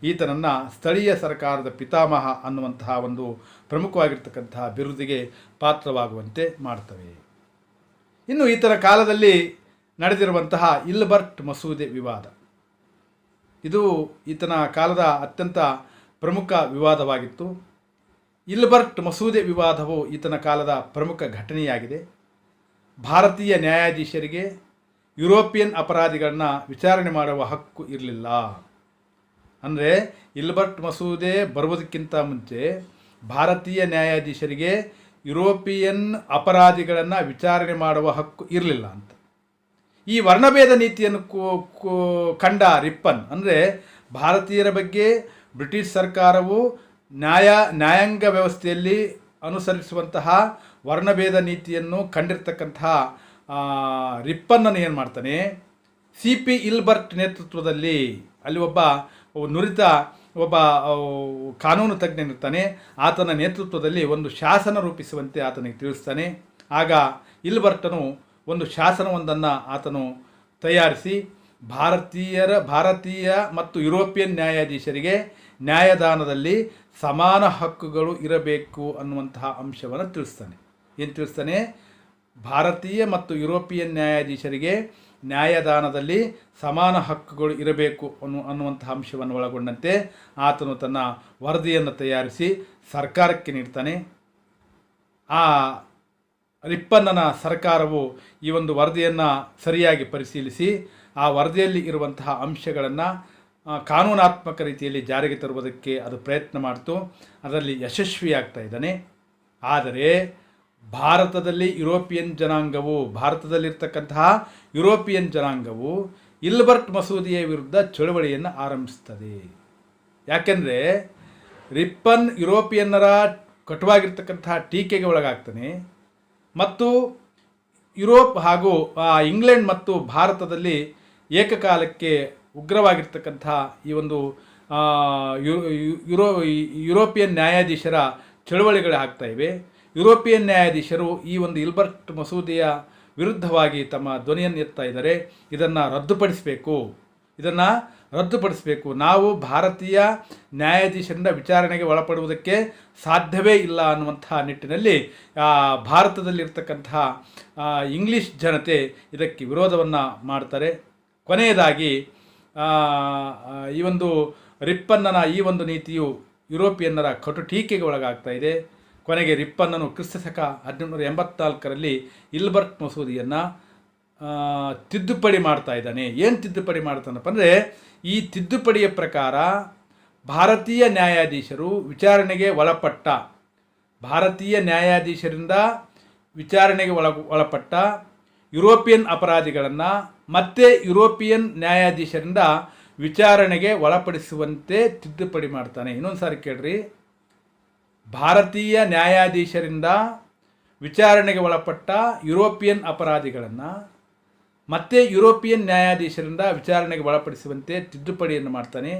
ಈತನನ್ನು ಸ್ಥಳೀಯ ಸರ್ಕಾರದ ಪಿತಾಮಹ ಅನ್ನುವಂತಹ ಒಂದು ಪ್ರಮುಖವಾಗಿರ್ತಕ್ಕಂತಹ ಬಿರುದಿಗೆ ಪಾತ್ರವಾಗುವಂತೆ ಮಾಡ್ತವೆ. ಇನ್ನು ಈತನ ಕಾಲದಲ್ಲಿ ನಡೆದಿರುವಂತಹ ಇಲ್ಬರ್ಟ್ ಮಸೂದೆ ವಿವಾದ, ಇದು ಈತನ ಕಾಲದ ಅತ್ಯಂತ ಪ್ರಮುಖ ವಿವಾದವಾಗಿತ್ತು. ಇಲ್ಬರ್ಟ್ ಮಸೂದೆ ವಿವಾದವು ಈತನ ಕಾಲದ ಪ್ರಮುಖ ಘಟನೆಯಾಗಿದೆ. ಭಾರತೀಯ ನ್ಯಾಯಾಧೀಶರಿಗೆ ಯುರೋಪಿಯನ್ ಅಪರಾಧಿಗಳನ್ನ ವಿಚಾರಣೆ ಮಾಡುವ ಹಕ್ಕು ಇರಲಿಲ್ಲ. ಅಂದರೆ ಇಲ್ಬರ್ಟ್ ಮಸೂದೆ ಬರುವುದಕ್ಕಿಂತ ಮುಂಚೆ ಭಾರತೀಯ ನ್ಯಾಯಾಧೀಶರಿಗೆ ಯುರೋಪಿಯನ್ ಅಪರಾಧಿಗಳನ್ನು ವಿಚಾರಣೆ ಮಾಡುವ ಹಕ್ಕು ಇರಲಿಲ್ಲ ಅಂತ. ಈ ವರ್ಣಭೇದ ನೀತಿಯನ್ನು ಕಂಡ ರಿಪ್ಪನ್, ಅಂದರೆ ಭಾರತೀಯರ ಬಗ್ಗೆ ಬ್ರಿಟಿಷ್ ಸರ್ಕಾರವು ನ್ಯಾಯಾಂಗ ವ್ಯವಸ್ಥೆಯಲ್ಲಿ ಅನುಸರಿಸುವಂತಹ ವರ್ಣಭೇದ ನೀತಿಯನ್ನು ಕಂಡಿರ್ತಕ್ಕಂತಹ ರಿಪ್ಪನ್ನನ್ನು ಏನು ಮಾಡ್ತಾನೆ, CP ಇಲ್ಬರ್ಟ್ ನೇತೃತ್ವದಲ್ಲಿ, ಅಲ್ಲಿ ಒಬ್ಬ ನುರಿತ ಕಾನೂನು ತಜ್ಞನಿರ್ತಾನೆ, ಆತನ ನೇತೃತ್ವದಲ್ಲಿ ಒಂದು ಶಾಸನ ರೂಪಿಸುವಂತೆ ಆತನಿಗೆ ತಿಳಿಸ್ತಾನೆ. ಆಗ ಇಲ್ಬರ್ಟನು ಒಂದು ಶಾಸನವೊಂದನ್ನು ಆತನು ತಯಾರಿಸಿ ಭಾರತೀಯ ಮತ್ತು ಯುರೋಪಿಯನ್ ನ್ಯಾಯಾಧೀಶರಿಗೆ ನ್ಯಾಯದಾನದಲ್ಲಿ ಸಮಾನ ಹಕ್ಕುಗಳು ಇರಬೇಕು ಅನ್ನುವಂತಹ ಅಂಶವನ್ನು ತಿಳಿಸ್ತಾನೆ. ಏನು ತಿಳಿಸ್ತಾನೆ? ಭಾರತೀಯ ಮತ್ತು ಯುರೋಪಿಯನ್ ನ್ಯಾಯಾಧೀಶರಿಗೆ ನ್ಯಾಯದಾನದಲ್ಲಿ ಸಮಾನ ಹಕ್ಕುಗಳು ಇರಬೇಕು ಅನ್ನುವಂತಹ ಅಂಶವನ್ನು ಒಳಗೊಂಡಂತೆ ಆತನು ತನ್ನ ವರದಿಯನ್ನು ತಯಾರಿಸಿ ಸರ್ಕಾರಕ್ಕೆ ನೀಡ್ತಾನೆ. ಆ ರಿಪ್ಪನ್ನನ ಸರ್ಕಾರವು ಈ ಒಂದು ವರದಿಯನ್ನು ಸರಿಯಾಗಿ ಪರಿಶೀಲಿಸಿ ಆ ವರದಿಯಲ್ಲಿ ಇರುವಂತಹ ಅಂಶಗಳನ್ನು ಕಾನೂನಾತ್ಮಕ ರೀತಿಯಲ್ಲಿ ಜಾರಿಗೆ ತರುವುದಕ್ಕೆ ಅದು ಪ್ರಯತ್ನ ಮಾಡಿತು. ಅದರಲ್ಲಿ ಯಶಸ್ವಿಯಾಗ್ತಾ ಇದ್ದಾನೆ. ಆದರೆ ಭಾರತದಲ್ಲಿರ್ತಕ್ಕಂತಹ ಯುರೋಪಿಯನ್ ಜನಾಂಗವು ಇಲ್ಬರ್ಟ್ ಮಸೂದೆಯ ವಿರುದ್ಧ ಚಳವಳಿಯನ್ನು ಆರಂಭಿಸ್ತದೆ. ಯಾಕೆಂದರೆ ರಿಪ್ಪನ್ ಯುರೋಪಿಯನ್ನರ ಕಟುವಾಗಿರ್ತಕ್ಕಂತಹ ಟೀಕೆಗೆ ಒಳಗಾಗ್ತಾನೆ ಮತ್ತು ಯುರೋಪ್ ಹಾಗೂ ಇಂಗ್ಲೆಂಡ್ ಮತ್ತು ಭಾರತದಲ್ಲಿ ಏಕಕಾಲಕ್ಕೆ ಉಗ್ರವಾಗಿರ್ತಕ್ಕಂತಹ ಈ ಒಂದು ಯುರೋಪಿಯನ್ ನ್ಯಾಯಾಧೀಶರ ಚಳವಳಿಗಳು ಆಗ್ತಾ ಇವೆ. ಯುರೋಪಿಯನ್ ನ್ಯಾಯಾಧೀಶರು ಈ ಒಂದು ಇಲ್ಬರ್ಟ್ ಮಸೂದೆಯ ವಿರುದ್ಧವಾಗಿ ತಮ್ಮ ಧ್ವನಿಯನ್ನು ಎತ್ತಾ ಇದ್ದಾರೆ. ಇದನ್ನು ರದ್ದುಪಡಿಸಬೇಕು. ನಾವು ಭಾರತೀಯ ನ್ಯಾಯಾಧೀಶರಿಂದ ವಿಚಾರಣೆಗೆ ಒಳಪಡುವುದಕ್ಕೆ ಸಾಧ್ಯವೇ ಇಲ್ಲ ಅನ್ನುವಂತಹ ನಿಟ್ಟಿನಲ್ಲಿ ಭಾರತದಲ್ಲಿರ್ತಕ್ಕಂತಹ ಇಂಗ್ಲಿಷ್ ಜನತೆ ಇದಕ್ಕೆ ವಿರೋಧವನ್ನು ಮಾಡ್ತಾರೆ. ಕೊನೆಯದಾಗಿ ಈ ಒಂದು ರಿಪ್ಪನ್ನನ ಈ ಒಂದು ನೀತಿಯು ಯುರೋಪಿಯನ್ನರ ಕಟು ಟೀಕೆಗೆ ಒಳಗಾಗ್ತಾ ಇದೆ. ಕೊನೆಗೆ ರಿಪ್ಪನ್ನನು ಕ್ರಿಸ್ತಶಕ 1884ರಲ್ಲಿ ಇಲ್ಬರ್ಟ್ ಮಸೂದೆಯನ್ನು ತಿದ್ದುಪಡಿ ಮಾಡ್ತಾ ಇದ್ದಾನೆ. ಏನು ತಿದ್ದುಪಡಿ ಮಾಡ್ತಾನಪ್ಪ ಅಂದರೆ, ಈ ತಿದ್ದುಪಡಿಯ ಪ್ರಕಾರ ಭಾರತೀಯ ನ್ಯಾಯಾಧೀಶರಿಂದ ವಿಚಾರಣೆಗೆ ಒಳಪಟ್ಟ ಯುರೋಪಿಯನ್ ಅಪರಾಧಿಗಳನ್ನು ಮತ್ತೆ ಯುರೋಪಿಯನ್ ನ್ಯಾಯಾಧೀಶರಿಂದ ವಿಚಾರಣೆಗೆ ಒಳಪಡಿಸುವಂತೆ ತಿದ್ದುಪಡಿ ಮಾಡ್ತಾನೆ. ಇನ್ನೊಂದು ಸಾರಿ ಕೇಳ್ರಿ, ಭಾರತೀಯ ನ್ಯಾಯಾಧೀಶರಿಂದ ವಿಚಾರಣೆಗೆ ಒಳಪಟ್ಟ ಯುರೋಪಿಯನ್ ಅಪರಾಧಿಗಳನ್ನು ಮತ್ತೆ ಯುರೋಪಿಯನ್ ನ್ಯಾಯಾಧೀಶರಿಂದ ವಿಚಾರಣೆಗೆ ಒಳಪಡಿಸುವಂತೆ ತಿದ್ದುಪಡಿಯನ್ನು ಮಾಡ್ತಾನೆ.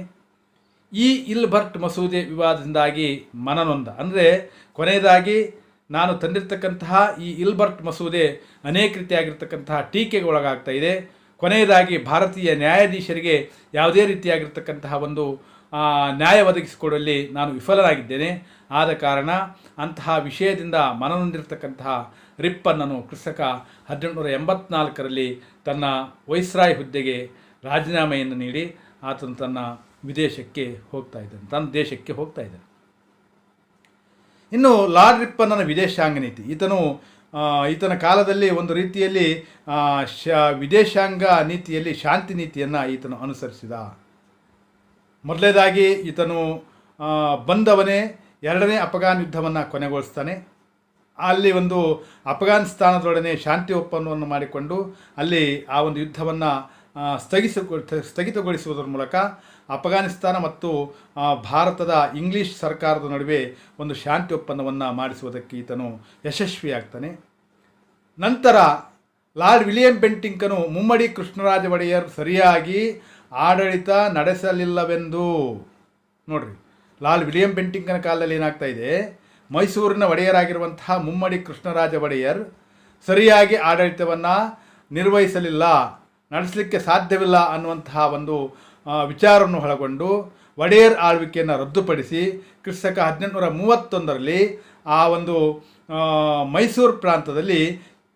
ಈ ಇಲ್ಬರ್ಟ್ ಮಸೂದೆ ವಿವಾದದಿಂದಾಗಿ ಮನನೊಂದ, ಅಂದರೆ ಕೊನೆಯದಾಗಿ ನಾನು ತಂದಿರತಕ್ಕಂತಹ ಈ ಇಲ್ಬರ್ಟ್ ಮಸೂದೆ ಅನೇಕ ರೀತಿಯಾಗಿರ್ತಕ್ಕಂತಹ ಟೀಕೆಗೆ ಒಳಗಾಗ್ತಾ ಇದೆ. ಕೊನೆಯದಾಗಿ ಭಾರತೀಯ ನ್ಯಾಯಾಧೀಶರಿಗೆ ಯಾವುದೇ ರೀತಿಯಾಗಿರ್ತಕ್ಕಂತಹ ಒಂದು ನ್ಯಾಯ ಒದಗಿಸಿಕೊಡುವಲ್ಲಿ ನಾನು ವಿಫಲನಾಗಿದ್ದೇನೆ. ಆದ ಕಾರಣ ಅಂತಹ ವಿಷಯದಿಂದ ಮನನೊಂದಿರತಕ್ಕಂತಹ ರಿಪ್ಪನ್ನನು ಕ್ರಿಸ್ತಕ 1884ರಲ್ಲಿ ತನ್ನ ವೈಸ್ರಾಯ್ ಹುದ್ದೆಗೆ ರಾಜೀನಾಮೆಯನ್ನು ನೀಡಿ ಆತನು ತನ್ನ ದೇಶಕ್ಕೆ ಹೋಗ್ತಾ ಇದ್ದಾನೆ. ಇನ್ನು ಲಾರ್ಡ್ ರಿಪ್ಪನ್ನನ ವಿದೇಶಾಂಗ ನೀತಿ, ಈತನ ಕಾಲದಲ್ಲಿ ಒಂದು ರೀತಿಯಲ್ಲಿ ವಿದೇಶಾಂಗ ನೀತಿಯಲ್ಲಿ ಶಾಂತಿ ನೀತಿಯನ್ನು ಈತನು ಅನುಸರಿಸಿದ. ಮೊದಲನೇದಾಗಿ ಈತನು ಬಂದವನೇ ಎರಡನೇ ಅಫ್ಘಾನ್ ಯುದ್ಧವನ್ನು ಕೊನೆಗೊಳಿಸ್ತಾನೆ. ಅಲ್ಲಿ ಒಂದು ಅಫ್ಘಾನಿಸ್ತಾನದೊಡನೆ ಶಾಂತಿ ಒಪ್ಪಂದವನ್ನು ಮಾಡಿಕೊಂಡು ಅಲ್ಲಿ ಆ ಒಂದು ಯುದ್ಧವನ್ನು ಸ್ಥಗಿತಗೊಳಿಸುವುದರ ಮೂಲಕ ಅಫ್ಘಾನಿಸ್ತಾನ ಮತ್ತು ಭಾರತದ ಇಂಗ್ಲೀಷ್ ಸರ್ಕಾರದ ನಡುವೆ ಒಂದು ಶಾಂತಿ ಒಪ್ಪಂದವನ್ನು ಮಾಡಿಸುವುದಕ್ಕೆ ಈತನು ಯಶಸ್ವಿಯಾಗ್ತಾನೆ. ನಂತರ ಲಾರ್ಡ್ ವಿಲಿಯಂ ಬೆಂಟಿಂಕನು ಮುಮ್ಮಡಿ ಕೃಷ್ಣರಾಜ ಒಡೆಯರ್ ಸರಿಯಾಗಿ ಆಡಳಿತ ನಡೆಸಲಿಲ್ಲವೆಂದು ನೋಡ್ರಿ, ಲಾರ್ಡ್ ವಿಲಿಯಂ ಬೆಂಟಿಂಕನ ಕಾಲದಲ್ಲಿ ಏನಾಗ್ತಾ ಇದೆ, ಮೈಸೂರಿನ ಒಡೆಯರಾಗಿರುವಂತಹ ಮುಮ್ಮಡಿ ಕೃಷ್ಣರಾಜ ಒಡೆಯರ್ ಸರಿಯಾಗಿ ಆಡಳಿತವನ್ನು ನಿರ್ವಹಿಸಲಿಲ್ಲ, ನಡೆಸಲಿಕ್ಕೆ ಸಾಧ್ಯವಿಲ್ಲ ಅನ್ನುವಂತಹ ಒಂದು ವಿಚಾರವನ್ನು ಒಳಗೊಂಡು ಒಡೆಯರ್ ಆಳ್ವಿಕೆಯನ್ನು ರದ್ದುಪಡಿಸಿ ಕ್ರಿಸ್ತಕ 1831ರಲ್ಲಿ ಆ ಒಂದು ಮೈಸೂರು ಪ್ರಾಂತದಲ್ಲಿ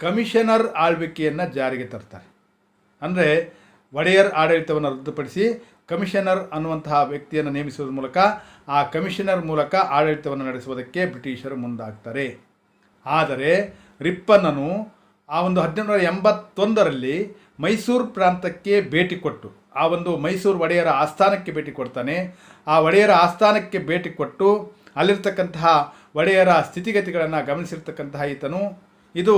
ಕಮಿಷನರ್ ಆಳ್ವಿಕೆಯನ್ನು ಜಾರಿಗೆ ತರ್ತಾರೆ. ಅಂದರೆ ಒಡೆಯರ್ ಆಡಳಿತವನ್ನು ರದ್ದುಪಡಿಸಿ ಕಮಿಷನರ್ ಅನ್ನುವಂತಹ ವ್ಯಕ್ತಿಯನ್ನು ನೇಮಿಸುವುದರ ಮೂಲಕ ಆ ಕಮಿಷನರ್ ಮೂಲಕ ಆಡಳಿತವನ್ನು ನಡೆಸುವುದಕ್ಕೆ ಬ್ರಿಟಿಷರು ಮುಂದಾಗ್ತಾರೆ. ಆದರೆ ರಿಪ್ಪನ್ನನು ಆ ಒಂದು 1881ರಲ್ಲಿ ಮೈಸೂರು ಪ್ರಾಂತಕ್ಕೆ ಭೇಟಿ ಕೊಟ್ಟು ಆ ಒಂದು ಮೈಸೂರು ಒಡೆಯರ ಆಸ್ಥಾನಕ್ಕೆ ಭೇಟಿ ಕೊಡ್ತಾನೆ. ಆ ಒಡೆಯರ ಆಸ್ಥಾನಕ್ಕೆ ಭೇಟಿ ಕೊಟ್ಟು ಅಲ್ಲಿರ್ತಕ್ಕಂತಹ ಒಡೆಯರ ಸ್ಥಿತಿಗತಿಗಳನ್ನು ಗಮನಿಸಿರ್ತಕ್ಕಂತಹ ಈತನು ಇದು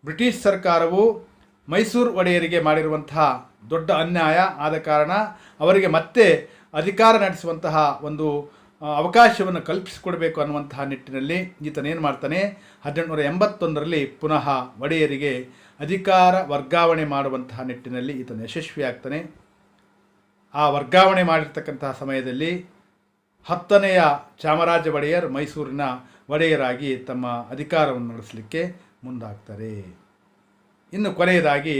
ಬ್ರಿಟಿಷ್ ಸರ್ಕಾರವು ಮೈಸೂರು ಒಡೆಯರಿಗೆ ಮಾಡಿರುವಂತಹ ದೊಡ್ಡ ಅನ್ಯಾಯ, ಆದ ಕಾರಣ ಅವರಿಗೆ ಮತ್ತೆ ಅಧಿಕಾರ ನಡೆಸುವಂತಹ ಒಂದು ಅವಕಾಶವನ್ನು ಕಲ್ಪಿಸಿಕೊಡಬೇಕು ಅನ್ನುವಂತಹ ನಿಟ್ಟಿನಲ್ಲಿ ಈತನೇನು ಮಾಡ್ತಾನೆ, 1881ರಲ್ಲಿ ಪುನಃ ಒಡೆಯರಿಗೆ ಅಧಿಕಾರ ವರ್ಗಾವಣೆ ಮಾಡುವಂತಹ ನಿಟ್ಟಿನಲ್ಲಿ ಈತನು ಯಶಸ್ವಿಯಾಗ್ತಾನೆ. ಆ ವರ್ಗಾವಣೆ ಮಾಡಿರ್ತಕ್ಕಂತಹ ಸಮಯದಲ್ಲಿ 10ನೆಯ ಚಾಮರಾಜ ಒಡೆಯರ್ ಮೈಸೂರಿನ ಒಡೆಯರಾಗಿ ತಮ್ಮ ಅಧಿಕಾರವನ್ನು ನಡೆಸಲಿಕ್ಕೆ ಮುಂದಾಗ್ತಾರೆ. ಇನ್ನು ಕೊನೆಯದಾಗಿ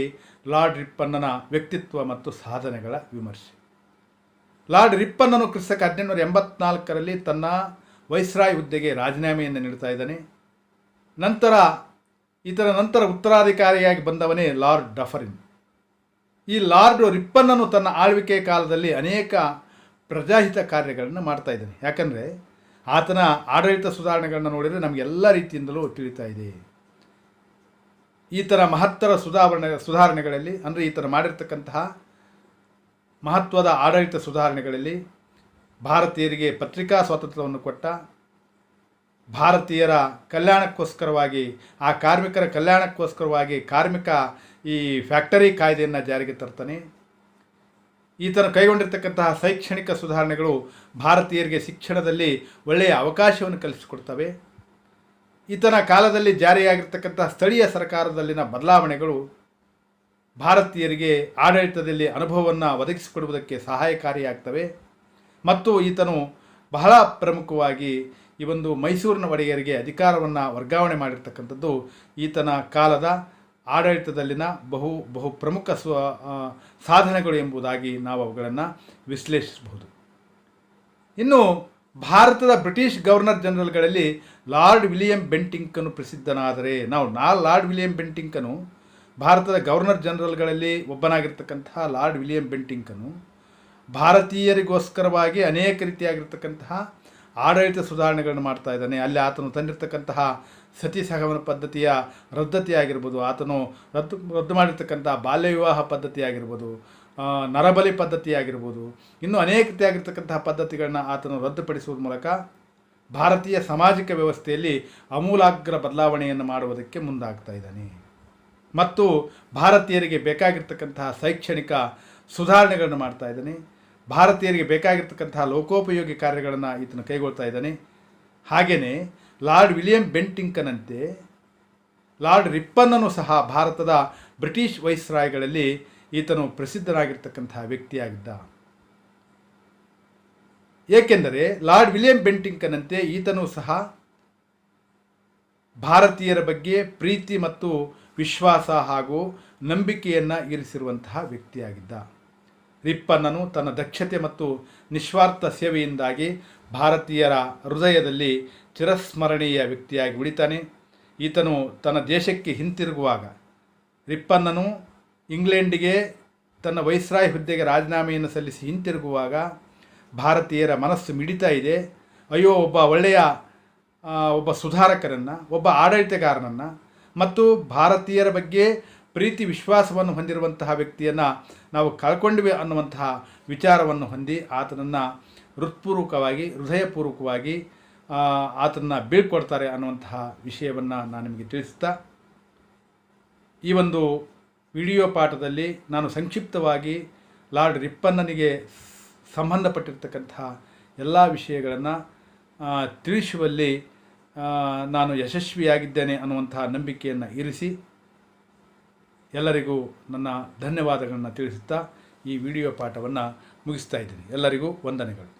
ಲಾರ್ಡ್ ರಿಪ್ಪನ್ನನ ವ್ಯಕ್ತಿತ್ವ ಮತ್ತು ಸಾಧನೆಗಳ ವಿಮರ್ಶೆ. ಲಾರ್ಡ್ ರಿಪ್ಪನ್ನನು ಕ್ರಿಸ್ತಕ 1884ರಲ್ಲಿ ತನ್ನ ವೈಸ್ರಾಯ್ ಹುದ್ದೆಗೆ ರಾಜೀನಾಮೆಯನ್ನು ನೀಡ್ತಾ ಇದ್ದಾನೆ. ಈತನ ನಂತರ ಉತ್ತರಾಧಿಕಾರಿಯಾಗಿ ಬಂದವನೇ ಲಾರ್ಡ್ ಡಫರಿನ್. ಈ ಲಾರ್ಡ್ ರಿಪ್ಪನ್ನನು ತನ್ನ ಆಳ್ವಿಕೆಯ ಕಾಲದಲ್ಲಿ ಅನೇಕ ಪ್ರಜಾಹಿತ ಕಾರ್ಯಗಳನ್ನು ಮಾಡ್ತಾ ಇದ್ದಾನೆ. ಯಾಕಂದರೆ ಆತನ ಆಡಳಿತ ಸುಧಾರಣೆಗಳನ್ನು ನೋಡಿದರೆ ನಮಗೆಲ್ಲ ರೀತಿಯಿಂದಲೂ ತಿಳಿತಾ ಇದೆ. ಈತನ ಮಹತ್ತರ ಸುಧಾರಣೆಗಳಲ್ಲಿ ಅಂದರೆ ಈತನ ಮಾಡಿರ್ತಕ್ಕಂತಹ ಮಹತ್ವದ ಆಡಳಿತ ಸುಧಾರಣೆಗಳಲ್ಲಿ ಭಾರತೀಯರಿಗೆ ಪತ್ರಿಕಾ ಸ್ವಾತಂತ್ರ್ಯವನ್ನು ಕೊಟ್ಟ, ಭಾರತೀಯರ ಕಲ್ಯಾಣಕ್ಕೋಸ್ಕರವಾಗಿ ಆ ಕಾರ್ಮಿಕರ ಕಲ್ಯಾಣಕ್ಕೋಸ್ಕರವಾಗಿ ಕಾರ್ಮಿಕ ಈ ಫ್ಯಾಕ್ಟರಿ ಕಾಯ್ದೆಯನ್ನು ಜಾರಿಗೆ ತರ್ತಾನೆ. ಈತನು ಕೈಗೊಂಡಿರ್ತಕ್ಕಂತಹ ಶೈಕ್ಷಣಿಕ ಸುಧಾರಣೆಗಳು ಭಾರತೀಯರಿಗೆ ಶಿಕ್ಷಣದಲ್ಲಿ ಒಳ್ಳೆಯ ಅವಕಾಶವನ್ನು ಕಲ್ಪಿಸಿಕೊಡ್ತವೆ. ಈತನ ಕಾಲದಲ್ಲಿ ಜಾರಿಯಾಗಿರ್ತಕ್ಕಂತಹ ಸ್ಥಳೀಯ ಸರ್ಕಾರದಲ್ಲಿನ ಬದಲಾವಣೆಗಳು ಭಾರತೀಯರಿಗೆ ಆಡಳಿತದಲ್ಲಿ ಅನುಭವವನ್ನು ಒದಗಿಸಿಕೊಡುವುದಕ್ಕೆ ಸಹಾಯಕಾರಿಯಾಗ್ತವೆ. ಮತ್ತು ಈತನು ಬಹಳ ಪ್ರಮುಖವಾಗಿ ಈ ಒಂದು ಮೈಸೂರಿನ ಒಡೆಯರಿಗೆ ಅಧಿಕಾರವನ್ನು ವರ್ಗಾವಣೆ ಮಾಡಿರ್ತಕ್ಕಂಥದ್ದು ಈತನ ಕಾಲದ ಆಡಳಿತದಲ್ಲಿನ ಬಹು ಪ್ರಮುಖ ಸಾಧನೆಗಳು ಎಂಬುದಾಗಿ ನಾವು ಅವುಗಳನ್ನು ವಿಶ್ಲೇಷಿಸಬಹುದು. ಇನ್ನು ಭಾರತದ ಬ್ರಿಟಿಷ್ ಗವರ್ನರ್ ಜನರಲ್ಗಳಲ್ಲಿ ಲಾರ್ಡ್ ವಿಲಿಯಂ ಬೆಂಟಿಂಕನು ಪ್ರಸಿದ್ಧನಾದರೆ ಲಾರ್ಡ್ ವಿಲಿಯಂ ಬೆಂಟಿಂಕನು ಭಾರತದ ಗವರ್ನರ್ ಜನರಲ್ಗಳಲ್ಲಿ ಒಬ್ಬನಾಗಿರ್ತಕ್ಕಂತಹ ಲಾರ್ಡ್ ವಿಲಿಯಂ ಬೆಂಟಿಂಕನು ಭಾರತೀಯರಿಗೋಸ್ಕರವಾಗಿ ಅನೇಕ ರೀತಿಯಾಗಿರ್ತಕ್ಕಂತಹ ಆಡಳಿತ ಸುಧಾರಣೆಗಳನ್ನು ಮಾಡ್ತಾ ಇದ್ದಾನೆ. ಅಲ್ಲಿ ಆತನು ತಂದಿರತಕ್ಕಂತಹ ಸತಿ ಸಹಗಮನ ಪದ್ಧತಿಯ ರದ್ದತಿ ಆಗಿರ್ಬೋದು, ಆತನು ರದ್ದು ಮಾಡಿರ್ತಕ್ಕಂಥ ಬಾಲ್ಯ ವಿವಾಹ ಪದ್ಧತಿ ಆಗಿರ್ಬೋದು, ನರಬಲಿ ಪದ್ಧತಿ ಆಗಿರ್ಬೋದು, ಇನ್ನೂ ಅನೇಕ ರೀತಿಯಾಗಿರ್ತಕ್ಕಂತಹ ಪದ್ಧತಿಗಳನ್ನ ಆತನು ರದ್ದುಪಡಿಸುವುದರ ಮೂಲಕ ಭಾರತೀಯ ಸಾಮಾಜಿಕ ವ್ಯವಸ್ಥೆಯಲ್ಲಿ ಆಮೂಲಾಗ್ರ ಬದಲಾವಣೆಯನ್ನು ಮಾಡುವುದಕ್ಕೆ ಮುಂದಾಗ್ತಾ ಇದ್ದಾನೆ. ಮತ್ತು ಭಾರತೀಯರಿಗೆ ಬೇಕಾಗಿರ್ತಕ್ಕಂತಹ ಶೈಕ್ಷಣಿಕ ಸುಧಾರಣೆಗಳನ್ನು ಮಾಡ್ತಾ ಇದ್ದಾನೆ. ಭಾರತೀಯರಿಗೆ ಬೇಕಾಗಿರ್ತಕ್ಕಂತಹ ಲೋಕೋಪಯೋಗಿ ಕಾರ್ಯಗಳನ್ನು ಈತನು ಕೈಗೊಳ್ತಾ ಇದ್ದಾನೆ. ಹಾಗೆಯೇ ಲಾರ್ಡ್ ವಿಲಿಯಂ ಬೆಂಟಿಂಕನಂತೆ ಲಾರ್ಡ್ ರಿಪ್ಪನ್ನನು ಸಹ ಭಾರತದ ಬ್ರಿಟಿಷ್ ವೈಸ್ರಾಯ್ಗಳಲ್ಲಿ ಈತನು ಪ್ರಸಿದ್ಧನಾಗಿರ್ತಕ್ಕಂತಹ ವ್ಯಕ್ತಿಯಾಗಿದ್ದ. ಏಕೆಂದರೆ ಲಾರ್ಡ್ ವಿಲಿಯಂ ಬೆಂಟಿಂಕನಂತೆ ಈತನು ಸಹ ಭಾರತೀಯರ ಬಗ್ಗೆ ಪ್ರೀತಿ ಮತ್ತು ವಿಶ್ವಾಸ ಹಾಗೂ ನಂಬಿಕೆಯನ್ನು ಇರಿಸಿರುವಂತಹ ವ್ಯಕ್ತಿಯಾಗಿದ್ದ. ರಿಪ್ಪನ್ನನು ತನ್ನ ದಕ್ಷತೆ ಮತ್ತು ನಿಸ್ವಾರ್ಥ ಸೇವೆಯಿಂದಾಗಿ ಭಾರತೀಯರ ಹೃದಯದಲ್ಲಿ ಚಿರಸ್ಮರಣೀಯ ವ್ಯಕ್ತಿಯಾಗಿ ಉಳಿತಾನೆ. ಈತನು ತನ್ನ ದೇಶಕ್ಕೆ ಹಿಂತಿರುಗುವಾಗ ರಿಪ್ಪನ್ನನು ಇಂಗ್ಲೆಂಡಿಗೆ ತನ್ನ ವೈಸ್ರಾಯ್ ಹುದ್ದೆಗೆ ರಾಜೀನಾಮೆಯನ್ನು ಸಲ್ಲಿಸಿ ಹಿಂತಿರುಗುವಾಗ ಭಾರತೀಯರ ಮನಸ್ಸು ಮಿಡಿತಾ ಇದೆ. ಅಯ್ಯೋ, ಒಬ್ಬ ಸುಧಾರಕರನ್ನು, ಒಬ್ಬ ಆಡಳಿತಗಾರನನ್ನು ಮತ್ತು ಭಾರತೀಯರ ಬಗ್ಗೆ ಪ್ರೀತಿ ವಿಶ್ವಾಸವನ್ನು ಹೊಂದಿರುವಂತಹ ವ್ಯಕ್ತಿಯನ್ನು ನಾವು ಕಳ್ಕೊಂಡ್ವಿ ಅನ್ನುವಂತಹ ವಿಚಾರವನ್ನು ಹೊಂದಿ ಆತನನ್ನು ಹೃದಯಪೂರ್ವಕವಾಗಿ ಆತನ್ನು ಬೀಳ್ಕೊಡ್ತಾರೆ ಅನ್ನುವಂತಹ ವಿಷಯವನ್ನು ನಾನು ನಿಮಗೆ ತಿಳಿಸ್ತಾ, ಈ ಒಂದು ವಿಡಿಯೋ ಪಾಠದಲ್ಲಿ ನಾನು ಸಂಕ್ಷಿಪ್ತವಾಗಿ ಲಾರ್ಡ್ ರಿಪ್ಪನ್ನನಿಗೆ ಸಂಬಂಧಪಟ್ಟಿರ್ತಕ್ಕಂತಹ ಎಲ್ಲ ವಿಷಯಗಳನ್ನು ತಿಳಿಸುವಲ್ಲಿ ನಾನು ಯಶಸ್ವಿಯಾಗಿದ್ದೇನೆ ಅನ್ನುವಂತಹ ನಂಬಿಕೆಯನ್ನು ಇರಿಸಿ ಎಲ್ಲರಿಗೂ ನನ್ನ ಧನ್ಯವಾದಗಳನ್ನು ತಿಳಿಸುತ್ತಾ ಈ ವಿಡಿಯೋ ಪಾಠವನ್ನು ಮುಗಿಸ್ತಾ ಇದ್ದೀನಿ. ಎಲ್ಲರಿಗೂ ವಂದನೆಗಳು.